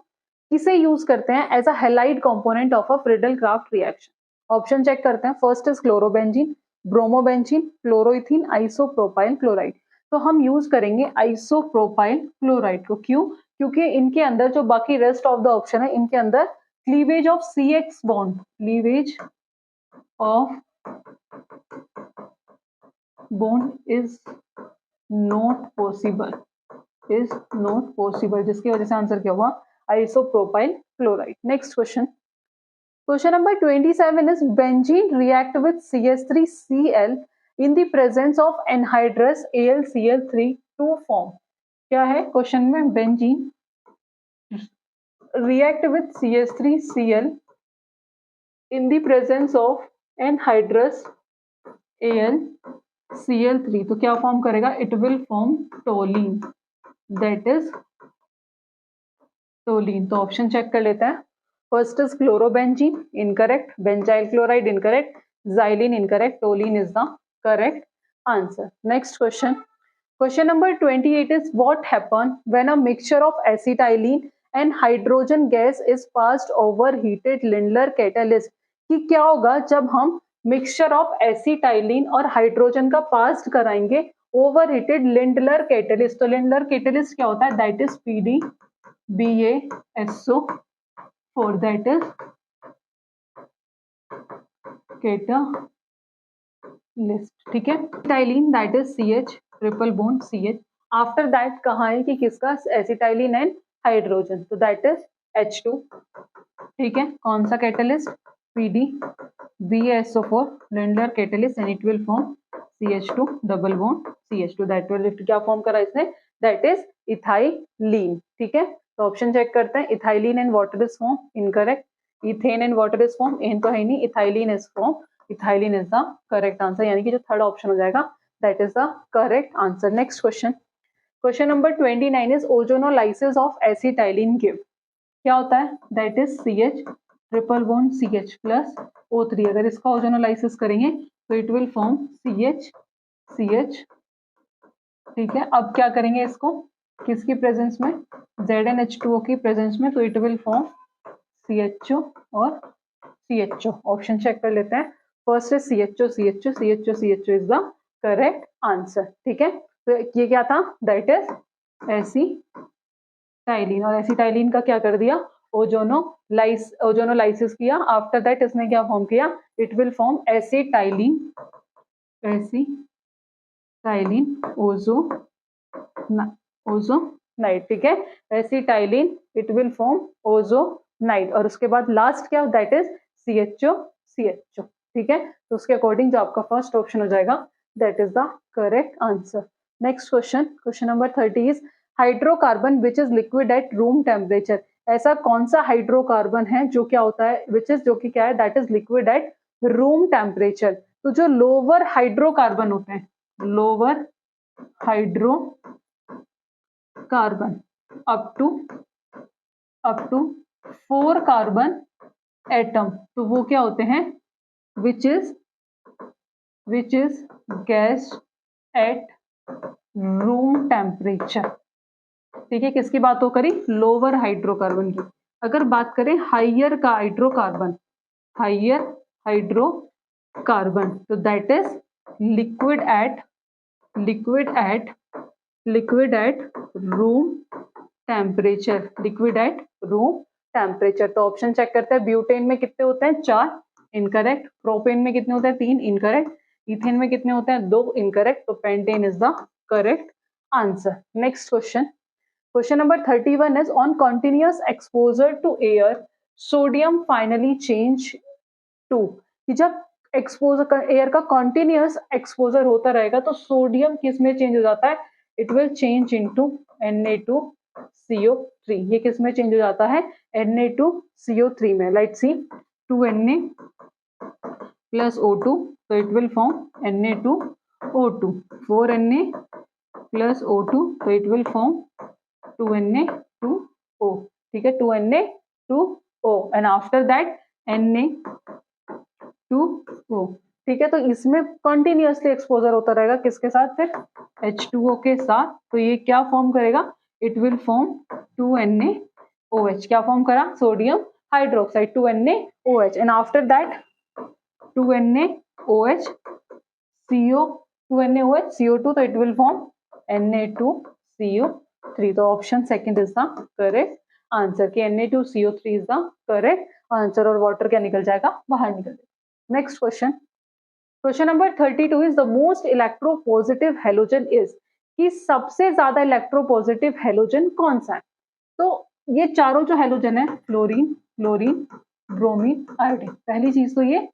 किसे यूज करते हैं as a halide component of a Friedel Crafts reaction? Option check करते हैं. First is chlorobenzene, bromobenzene, fluoroethene, isopropyl chloride. तो हम यूज करेंगे आइसोप्रोपाइल क्लोराइड को. क्यों? क्योंकि इनके अंदर जो बाकी रेस्ट ऑफ द ऑप्शन है, इनके अंदर cleavage of CX bond, cleavage of bond is not possible, is not possible, जिसकी वजह से आंसर क्या हुआ? Isopropyl chloride. Next question. Question number 27 is benzene react with CH3Cl in the presence of anhydrous AlCl3 to form. क्या है question में? benzene react with CH3Cl in the presence of anhydrous AlCl3. तो क्या form करेगा? It will form toluene. That is toluene. तो option check कर लेते हैं. First is chlorobenzene, incorrect. Benzyl chloride, incorrect. Xylene, incorrect. Toluene is the correct answer. Next question. Question number 28 is what happen when a mixture of acetylene and hydrogen gas is passed over heated Lindlar catalyst? कि क्या होगा जब हम mixture of acetylene और hydrogen का पास कराएंगे over heated Lindlar catalyst? तो Lindlar catalyst क्या होता है? That is PDBASO. For that is catalyst. ठीक है. Acetylene that is CH triple bond CH. After that कहाँ है कि किसका? Acetylene and hydrogen. तो दैट इज H2. ठीक है. कौन सा catalyst? PDBASO4 Lindlar catalyst and it will form CH2 double bond CH2. That will क्या फॉर्म करा इसने? That is ethylene. ठीक है. तो ऑप्शन चेक करते हैं. Ethylene and water is form, incorrect. Ethane and water is form, एन तो है नहीं. Ethylene is form, ethylene is the correct answer. यानी कि जो थर्ड ऑप्शन हो जाएगा that is the correct answer. Next question. Question number 29 is ozonolysis of acetylene give. क्या होता है? That is CH triple bond CH plus O3. अगर इसका ओजोनोलाइसिस करेंगे तो इट विल फॉर्म CH. ठीक है. अब क्या करेंगे इसको? किसकी प्रेजेंस में? ZnH2O की प्रेजेंस में. तो इट विल फॉर्म CHO और CHO. ऑप्शन चेक कर लेते हैं. फर्स्ट है CHO is the correct answer. ठीक है. तो ये क्या था? That is acetylene. और एसिटाइलिन का क्या कर दिया? ओजोनोलाइसिस किया. आफ्टर दैट इसने क्या फॉर्म किया? It will form acetylene ozonide. ठीक है. Acetylene it will form ozonide. और उसके बाद लास्ट क्या? That is CHO. ठीक है. तो उसके अकॉर्डिंग जो आपका फर्स्ट ऑप्शन हो जाएगा that is the correct answer. Next question. Question number 30 is hydrocarbon which is liquid at room temperature. ऐसा कौन सा हाइड्रोकार्बन है जो क्या होता है? विच इज, जो कि क्या है? That is liquid at room temperature. तो जो लोअर हाइड्रोकार्बन होते हैं, lower hydrocarbon up to 4 carbon atom, तो वो क्या होते हैं? Which is gas at room temperature. ठीक है. किसकी बात हो करी? लोअर हाइड्रोकार्बन की. अगर बात करें हाइयर का हाइड्रोकार्बन, तो that is liquid at room temperature. तो ऑप्शन चेक करते हैं. ब्यूटेन में कितने होते हैं? 4, इनकरेक्ट. प्रोपेन में कितने होते हैं? 3, इनकरेक्ट. इथेन में कितने होते हैं? 2, इनकरेक्ट. तो pentane is the correct answer. Next question. Question number 31 is on continuous exposure to air, sodium finally change to. कि जब एक्सपोजर एयर का कंटिन्यूअस एक्सपोजर होता रहेगा तो सोडियम किस में चेंज हो जाता है? It will change into Na2CO3, ये किस में चेंज हो जाता है, Na2CO3 में. Let's see, 2Na plus O2, so it will form Na2O2. 4Na plus O2, so it will form 2Na2O. ठीक है, 2Na2O and after that Na2O. ठीक है, तो इसमें कंटिन्यूअसली एक्सपोजर होता रहेगा किसके साथ, फिर H2O के साथ. तो ये क्या फॉर्म करेगा, इट विल फॉर्म 2NaOH. क्या फॉर्म करा, sodium hydroxide 2NaOH and after that 2NaOH CO2, तो इट विल फॉर्म Na2CO3. तो option second is the correct answer कि Na2CO3 is the correct answer और वाटर क्या निकल जाएगा, बाहर निकल जाएगा. Next question, question number 32 is the most electropositive halogen is, कि सबसे ज्यादा इलेक्ट्रोपॉजिटिव हेलोजन कौन सा है. तो ये चारों जो हेलोजन है, फ्लोरीन, ब्रोमीन, आयोडीन, पहली चीज तो ये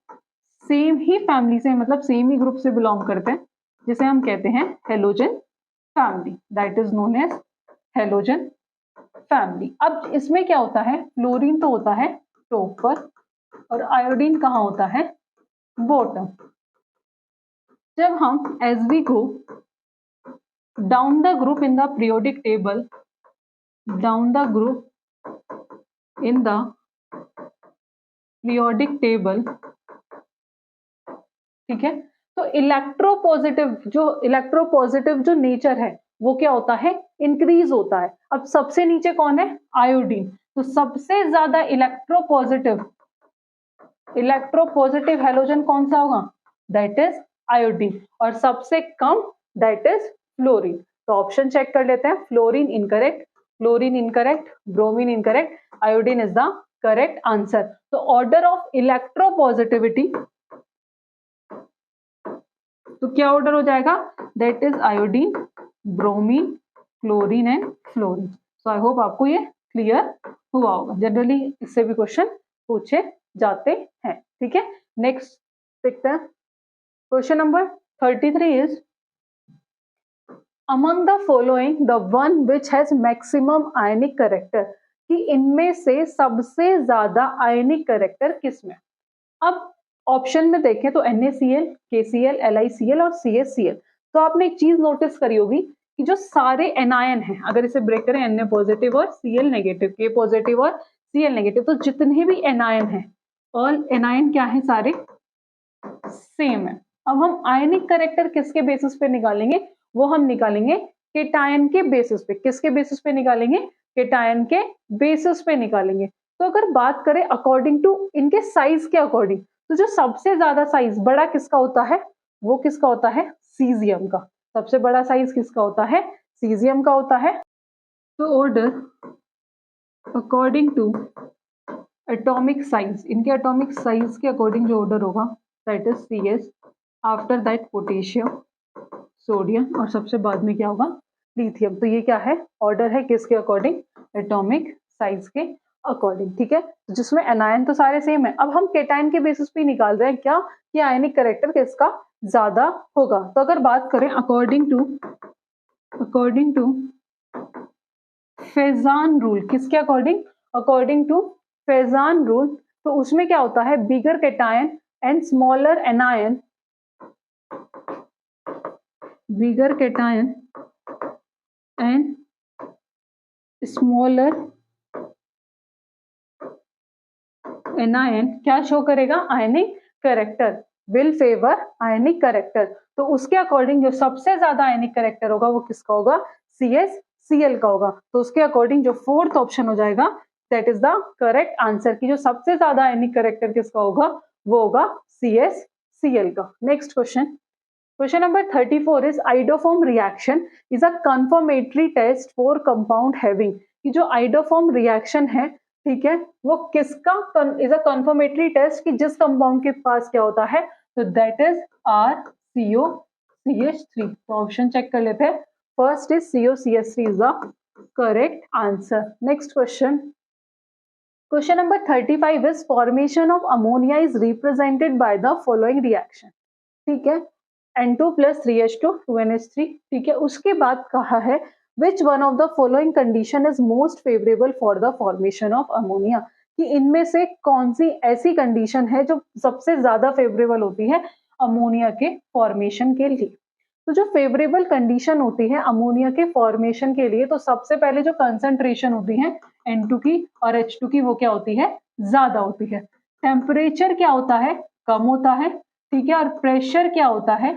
सेम ही फैमिली से, मतलब सेम ही ग्रुप से बिलोंग करते हैं, जिसे हम कहते हैं halogen family, that is known as halogen family. अब इसमें क्या होता है, फ्लोरीन तो होता है टॉप पर और आयोडीन कहाँ होता है, बॉटम. जब हम as we go down the group in the periodic table, down the group in the periodic table, ठीक है, तो इलेक्ट्रोपॉजिटिव जो नेचर है वो क्या होता है, इंक्रीज होता है. अब सबसे नीचे कौन है, आयोडीन. तो सबसे ज्यादा इलेक्ट्रोपॉजिटिव हेलोजन कौन सा होगा, दैट इज आयोडीन, और सबसे कम दैट इज फ्लोरीन. तो ऑप्शन चेक कर लेते हैं, fluorine incorrect, bromine incorrect, iodine is the correct answer. तो ऑर्डर ऑफ इलेक्ट्रोपॉजिटिविटी, तो क्या ऑर्डर हो जाएगा, that is iodine, bromine, chlorine and fluorine. So I hope आपको ये क्लियर हुआ होगा. जनरली इससे भी क्वेश्चन पूछे जाते हैं. ठीक है, नेक्स्ट देखते हैं. Question number 33 is, among the following the one which has maximum ionic character, कि इनमें से सबसे ज्यादा आयनिक कैरेक्टर किसमें. अब ऑप्शन में देखें तो NaCl, KCl, LiCl और CaCl. तो आपने एक चीज नोटिस करी होगी कि जो सारे एनायन हैं, अगर इसे ब्रेक करें, Na पॉजिटिव और Cl नेगेटिव, K पॉजिटिव और Cl नेगेटिव, तो जितने भी एनायन हैं, ऑल एनायन क्या है, सारे सेम है. अब हम आयनिक कैरेक्टर किसके बेसिस पे निकालेंगे, वो हम निकालेंगे केटायन के बेसिस पे. किसके बेसिस पे निकालेंगे, केटायन के बेसिस पे निकालेंगे. तो अगर बात करें अकॉर्डिंग टू इनके साइज के अकॉर्डिंग, तो जो सबसे ज्यादा साइज बड़ा किसका होता है, वो किसका होता है, सीजियम का. सबसे बड़ा साइज किसका होता है, सीजियम का होता है. तो order according to atomic size, इनके एटॉमिक साइज के अकॉर्डिंग जो ऑर्डर होगा, that is CS, after that potassium, sodium, और सबसे बाद में क्या होगा, लिथियम. तो ये क्या है, ऑर्डर है किसके अकॉर्डिंग, एटॉमिक साइज के अकॉर्डिंग. ठीक है, जिसमें एनायन तो सारे सेम है. अब हम केटायन के बेसिस पे निकाल रहे हैं क्या, कि आयनिक कैरेक्टर किसका ज्यादा होगा. तो अगर बात करें अकॉर्डिंग टू फेजान रूल, किसके according, according to Fajans rule, तो उसमें क्या होता है, bigger cation and smaller anion, bigger cation and smaller anion क्या शो करेगा, ionic character, will favour ionic character. तो उसके अकॉर्डिंग जो सबसे ज्यादा आयनिक कैरेक्टर होगा वो किसका होगा, CsCl का होगा. तो उसके अकॉर्डिंग जो फोर्थ ऑप्शन हो जाएगा, that is the correct answer, की जो सबसे ज्यादा आयनिक कैरेक्टर किसका होगा, वो होगा CsCl का. Next question, question number 34 is, iodoform reaction is a confirmatory test for compound having, कि जो आइडोफॉर्म रिएक्शन है, ठीक है, वो किसका इज अ कंफर्मेटरी टेस्ट, कि जिस कंपाउंड के पास क्या होता है, तो दैट इज RCOCH3. तो ऑप्शन चेक कर लेते हैं, first is COCH3 is the correct answer. Next question, question number 35 is, formation of ammonia is represented by the following reaction. ठीक है, N2 + 3H2 2NH3. ठीक है, उसके बाद कहा है which one of the following condition is most favourable for the formation of ammonia, कि इनमें से कौन सी ऐसी कंडीशन है जो सबसे ज्यादा फेवरेबल होती है अमोनिया के फॉर्मेशन के लिए। तो जो फेवरेबल कंडीशन होती है अमोनिया के फॉर्मेशन के लिए, तो सबसे पहले जो कंसंट्रेशन होती है N2 की और H2 की वो क्या होती है, ज्यादा होती है। टेम्परेचर क्या होता है, कम होता है, ठीक है, और प्रेशर क्या होता है,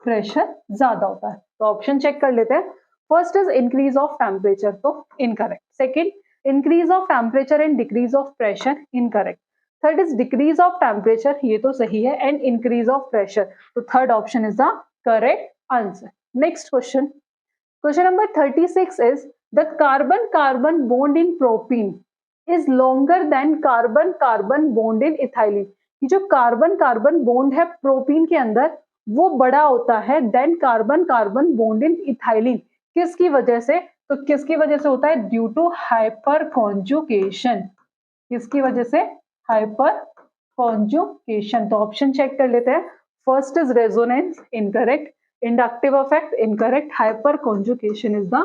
प्रेशर ज्यादा होता है। तो ऑप्शन चेक कर लेते हैं। First is increase of temperature, तो incorrect. Second, increase of temperature and decrease of pressure, incorrect. Third is decrease of temperature, ये तो सही है, एंड इंक्रीज ऑफ प्रेशर, तो third option is the correct answer. Next question, question number 36 is the carbon carbon bond in propene is longer than carbon carbon bond in ethylene. जो carbon carbon bond है propene के अंदर वो बड़ा होता है then carbon carbon bond in ethylene. किसकी वजह से, तो किसकी वजह से होता है, ड्यू टू हाइपर कॉन्जुगेशन। किसकी वजह से, हाइपर कॉन्जुगेशन। तो ऑप्शन चेक कर लेते हैं। First is resonance, incorrect. Inductive effect, incorrect. Hyper conjugation is the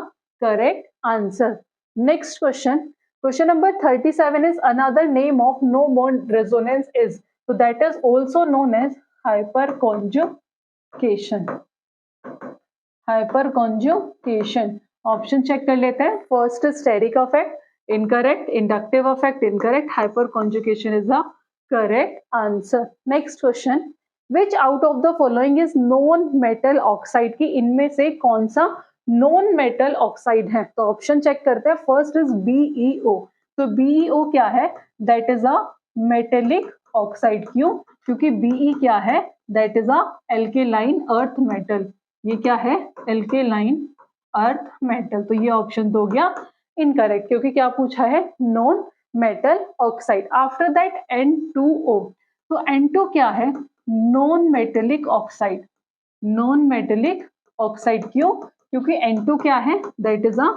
correct answer. Next question, question number 37 is another name of no bond resonance is, so that is also known as hyperconjugation. Hyperconjugation, option check कर लेते हैं। First is steric effect, incorrect. Inductive effect, incorrect. Hyperconjugation is the correct answer. Next question, which out of the following is non metal oxide, की इनमें से कौन सा non metal oxide है। तो ऑप्शन चेक करते हैं। फर्स्ट इज BeO, तो BeO क्या है, that is a metallic oxide. क्यों, क्योंकि Be क्या है, that is a alkaline earth metal. ये क्या है, एल्केलाइन अर्थ मेटल। तो ये ऑप्शन तो हो गया इनकरेक्ट, क्योंकि क्या पूछा है, non metal oxide. After that N2O, तो N2 क्या है, non metallic oxide. Non metallic oxide, क्यों, क्योंकि N2 क्या है, that is a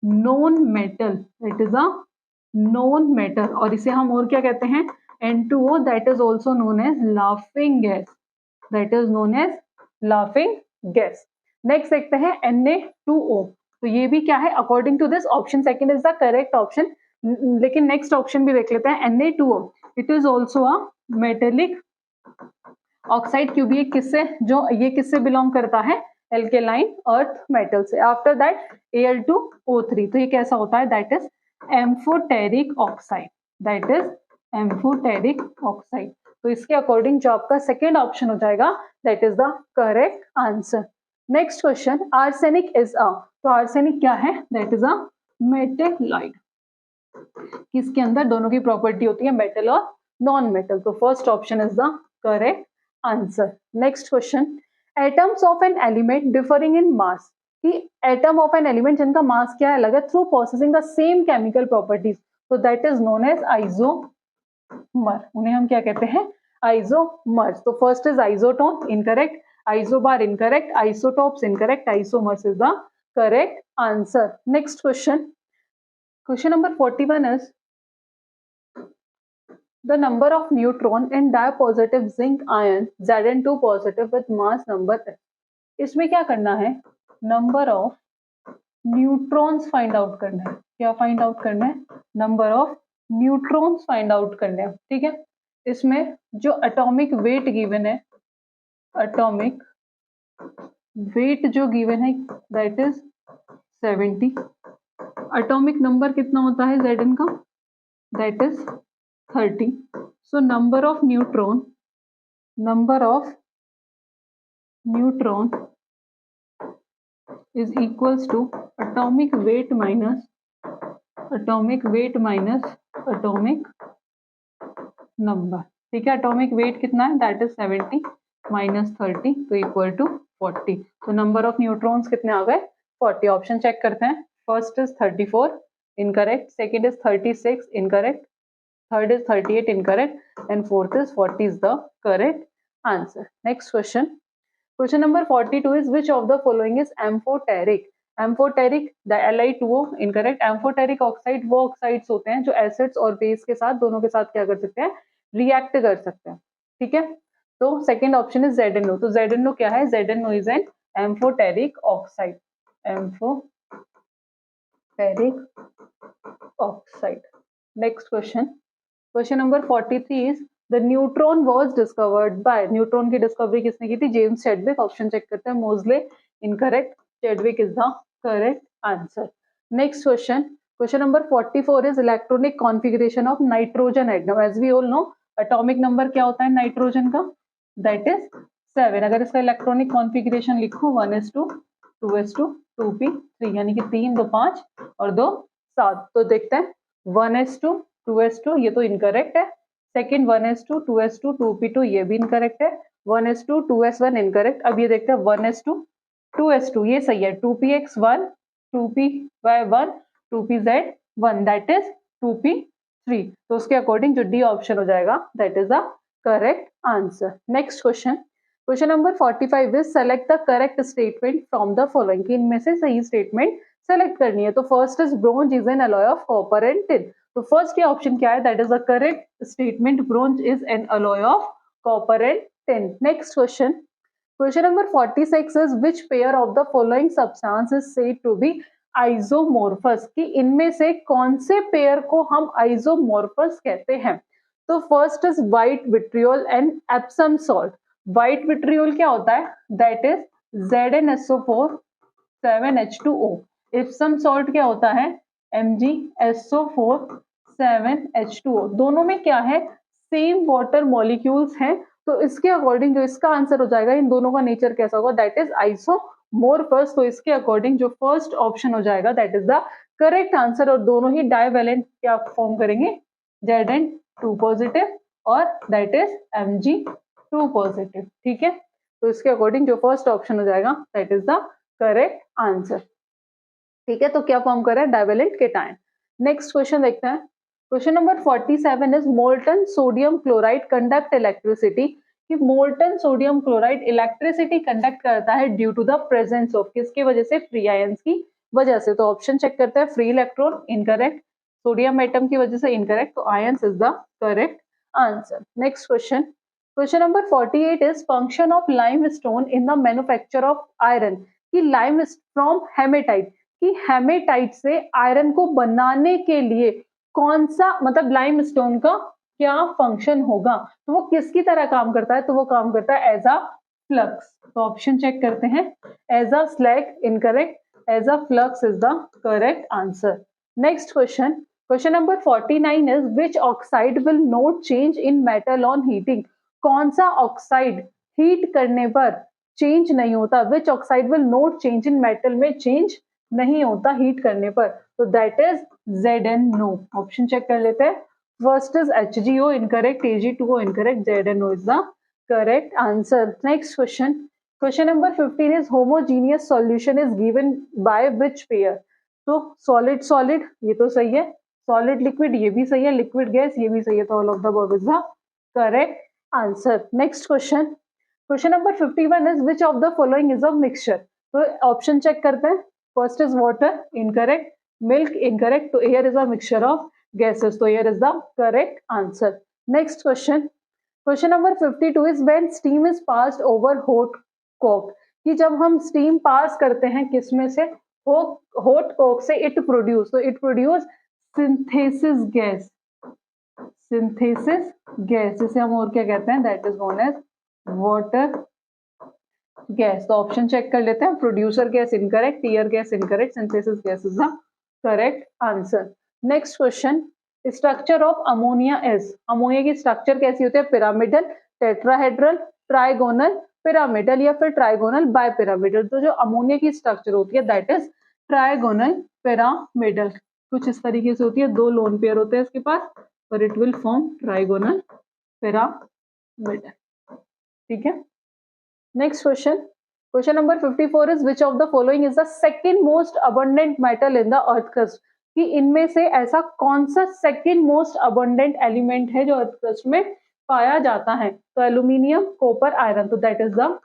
non metal. That is a non metal, और इसे हम और क्या कहते हैं, N2O, that is also known as laughing gas. That is known as laughing gas. Next देखते हैं Na2O, तो ये भी क्या है, according to this option second is the correct option. लेकिन नेक्स्ट ऑप्शन भी देख लेते हैं। Na2O, it is also a metallic oxide, क्योंकि ये किससे, जो ये किससे बिलोंग करता है, एल्केलाइन अर्थ मेटल से। आफ्टर दैट Al2O3, तो ये कैसा होता है, that is amphoteric oxide. That is amphoteric oxide. तो इसके अकॉर्डिंग जो आपका सेकेंड ऑप्शन हो जाएगा, that is the correct answer. Next question, arsenic is a, तो आर्सेनिक क्या है, दैट इज अ मेटेलॉइड। किसके अंदर दोनों की प्रॉपर्टी होती है, मेटल और नॉन मेटल। तो first option is the correct answer. Next question, atoms of an element differing in mass, कि एटम ऑफ एन एलिमेंट जिनका मास क्या अलग है, through processing the same chemical properties, तो that is known as isomer. उन्हें हम क्या कहते हैं, आइसोमर्स। तो first is isotone, incorrect. Isobar, incorrect. Isotopes, incorrect. Isomers is the correct answer. Next question, question number 41 is the number of neutron in dipositive zinc ion Zn2 positive with mass number s। इसमें क्या करना है, number of neutrons find out करना है। क्या find out करना है, number of neutrons find out करना है, ठीक है। इसमें जो एटॉमिक वेट गिवन है, एटॉमिक वेट जो गिवन है, दैट इज 70। एटॉमिक नंबर कितना होता है Zn का, that is 30। So number of neutron is equals to atomic weight minus atomic number, ठीक है। एटॉमिक वेट कितना है, दैट इज 70 माइनस 30, तो इक्वल टू 40। तो नंबर ऑफ न्यूट्रॉन्स कितने आ गए, 40। ऑप्शन चेक करते हैं। First is 34, incorrect. Second is 36, incorrect. Third is 38, incorrect. And fourth is 40 is the correct answer. Next question. Question number 42 is which of the following is amphoteric? Amphoteric, the Li2O, incorrect. Amphoteric oxide वो oxides होते हैं जो acids और base के साथ, दोनों के साथ क्या कर सकते हैं, react कर सकते हैं, ठीक है। तो second option is ZnO। तो ZnO क्या है, ZnO is an amphoteric oxide। Ferric oxide. Next question, question number 43 is the neutron was discovered by, neutron की डिस्कवरी किसने की थी? James Chadwick. ऑप्शन चेक करते हैं, Moseley incorrect, Chadwick is the correct answer. Next question, question number 44 is electronic configuration of nitrogen atom. As we all know atomic number क्या होता है nitrogen का? That is 7। अगर इसका इलेक्ट्रॉनिक कॉन्फिगरेशन लिखो 1s2 2s2 2p3, यानी कि 3 2 5 और 2 7। तो देखते हैं 1s2 2s2 ये तो इनकरेक्ट है। सेकंड 1s2 2s2 2p2 ये भी इनकरेक्ट है। 1s2 2s1 incorrect. अब ये देखते हैं 1s2 2s2 ये सही है। 2px1 2py1 2pz1 that is 2p3। तो उसके अकॉर्डिंग जो डी ऑप्शन हो जाएगा that is the correct answer. Next question, question number 45 is select the correct statement from the following. कि इनमें से सही स्टेटमेंट सेलेक्ट करनी है। तो first is bronze is an alloy of copper and tin. तो फर्स्ट ये ऑप्शन क्या है? That is the correct statement, bronze is an alloy of copper and tin. Next question, question number 46 is which pair of the following substance is said to be isomorphous. कि इनमें से कौन से pair को हम isomorphous कहते हैं? तो first is white vitriol and Epsom salt. White vitriol क्या होता है? That is ZnSO4 7H2O। Epsom salt क्या होता है? MgSO4 7H2O। दोनों में क्या है? सेम वाटर मॉलिक्यूल्स हैं। तो इसके अकॉर्डिंग जो इसका आंसर हो जाएगा, इन दोनों का नेचर कैसा होगा? That is isomorphous. तो इसके अकॉर्डिंग जो फर्स्ट ऑप्शन हो जाएगा that is the correct answer. और दोनों ही डाइवेलेंट क्या फॉर्म करेंगे? Zn2 पॉजिटिव और दैट इज Mg2 पॉजिटिव। ठीक है, तो इसके अकॉर्डिंग जो फर्स्ट ऑप्शन हो जाएगा that is the correct answer. ठीक है, तो क्या फॉर्म कर रहा है? Divalent cation. नेक्स्ट क्वेश्चन देखते हैं, question number 47 is molten sodium chloride conduct electricity. कि molten sodium chloride electricity conduct करता है due to the presence of, किसकी वजह से? फ्री आयंस की वजह से। तो ऑप्शन चेक करते हैं, free electron incorrect, sodium atom की वजह से इनकरेक्ट, तो ions is the correct answer. Next question, question number 48 is function of limestone in the manufacture of iron. कि लाइम फ्रॉम हेमेटाइट, कि हेमेटाइट से आयरन को बनाने के लिए कौन सा, मतलब लाइमस्टोन का क्या फंक्शन होगा? तो वो किसकी तरह काम करता है? तो वो काम करता है एज अ फ्लक्स। तो ऑप्शन चेक करते हैं, as a slag incorrect, as a flux is the correct answer. Next question, question number 49 is which oxide will not change in metal on heating. कौन सा ऑक्साइड हीट करने पर change नहीं होता? Which oxide will not change in metal में change नहीं होता heat करने पर? तो that is ZnO। Option check कर लेते हैं, first is HgO incorrect, Ag2O incorrect, ZnO is the correct answer. Next question, question number 15 is homogeneous solution is given by which pair. तो सॉलिड सॉलिड ये तो सही है, सॉलिड लिक्विड ये भी सही है, लिक्विड गैस ये भी सही है, तो all of the above is the correct answer. Next question, question number 51 is which of the following is a mixture. तो ऑप्शन चेक करते हैं, first is water incorrect, milk incorrect, तो air is a mixture of gases, so here is the correct answer. Next question, question number 52 is when steam is passed over hot coke। कि जब हम steam pass करते हैं किस में से? hot coke से, it produce, so it produce synthesis gas, synthesis gas जिसे हम और क्या कहते हैं? that is known as water gas। तो ऑप्शन चेक कर लेते हैं, producer gas incorrect, tear gas incorrect, synthesis gas is the correct answer. Next question, structure of ammonia is. Ammonia की स्ट्रक्चर कैसी होती है? पिरामिडल, टेट्राहेड्रल, ट्राइगोनल पिरामिडल या फिर ट्राइगोनल बायपिरामिडल। तो जो अमोनिया की स्ट्रक्चर होती है दैट इज ट्राइगोनल पिरामिडल। कुछ इस तरीके से होती है, दो लोन पेयर होते हैं इसके पास और it will form trigonal pyramidal. ठीक है, next question, question number 54 is which of the following is the second most abundant metal in the earth crust. कि इनमें से ऐसा कौन सा सेकंड मोस्ट अबंडेंट एलिमेंट है जो अर्थ क्रस्ट में पाया जाता है? तो एल्यूमिनियम, कॉपर, आयरन, तो दैट इज द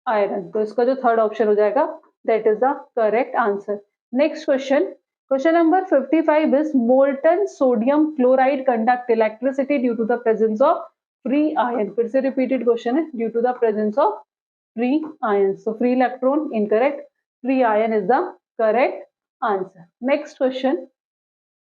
आयरन। तो इसका जो थर्ड ऑप्शन हो जाएगा that is the correct answer. Next question, question number 55 is molten sodium chloride conduct electricity due to the presence of free ion. फिर से repeated question है, due to the presence of free ion. So free electron incorrect, free ion is the correct answer. Next question,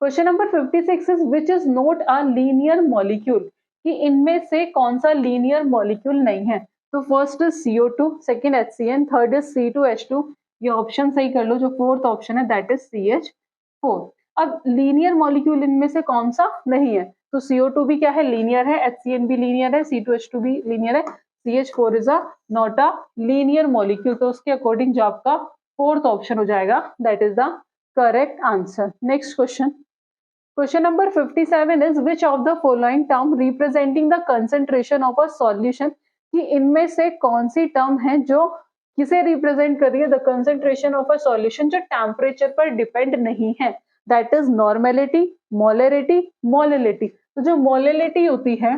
question number 56 is which is not a linear molecule, कि इनमें से कौन सा linear molecule नहीं है। तो first is CO2, second HCN, third is C2H2। ये option सही कर लो, जो फोर्थ ऑप्शन है दैट इज CH4। अब लीनियर मॉलिक्यूल इनमें से कौन सा नहीं है, तो CO2 भी क्या है, लीनियर है, HCN भी लीनियर है, C2H2 भी लीनियर है, CH4 is a not a linear molecule. तो उसके अकॉर्डिंग जो आपका फोर्थ ऑप्शन हो जाएगा that is the correct answer. Next question, question number 57 is which of the following term representing the concentration of a solution, कि इनमें से कौन सी टर्म है जो किसे रिप्रेजेंट कर रही है, the concentration of a solution जो टेम्परेचर पर डिपेंड नहीं है, that is normality, molarity, molality. तो जो मोलिलिटी होती है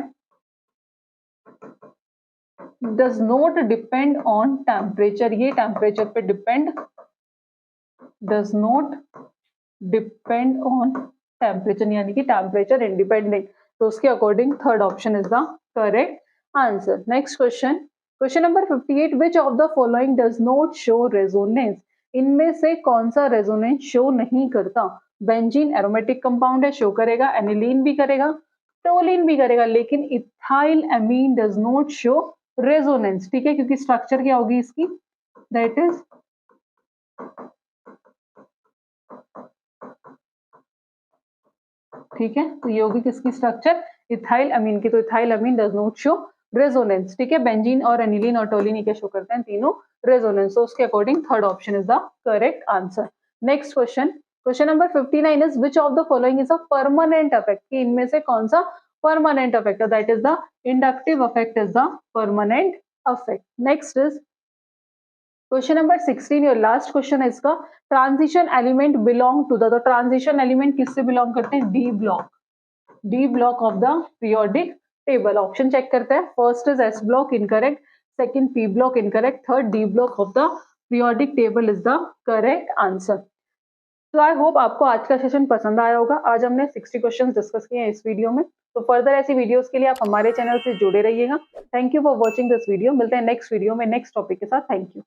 does not depend on temperature, ये टेम्परेचर पे depend, does not depend on temperature, यानी कि टेम्परेचर इंडिपेंडेंट। तो उसके according third option is the correct answer. Next question, question number 58 which of the following does not show resonance, इनमें से कौन सा रेजोनेंस शो नहीं करता। बेंजीन एरोमेटिक कंपाउंड है, शो करेगा, एनिलीन भी करेगा, टोलिन भी करेगा, लेकिन ethyl amine does not show resonance. ठीक है, क्योंकि स्ट्रक्चर क्या होगी इसकी, दैट इज ठीक है, तो ये होगी किसकी स्ट्रक्चर, इथाइल अमीन की। तो ethyl amine does not show resonance. ठीक है, बेंजीन और एनिलीन और टोलिन क्या शो करते हैं, तीनों रेजोनेंस। तो उसके according third option is the correct answer. Next question, question number 59 is which of the following is a permanent effect, कि इनमें से कौन सा परमानेंट इफेक्ट है, that is the inductive effect is the permanent effect. Next is question number 16, your last question है इसका, transition element belong to the, transition element किससे belong करते हैं, D block, D block of the periodic table. Option check करते हैं, first is S block incorrect, second P block incorrect, third D block of the periodic table is the correct answer. तो I hope आपको आज का session पसंद आया होगा। आज हमने 60 क्वेश्चंस डिस्कस किए हैं इस वीडियो में। तो फर्दर ऐसी वीडियोस के लिए आप हमारे चैनल से जुड़े रहिएगा। Thank you for watching this video. मिलते हैं नेक्स्ट वीडियो में नेक्स्ट टॉपिक के साथ। Thank you.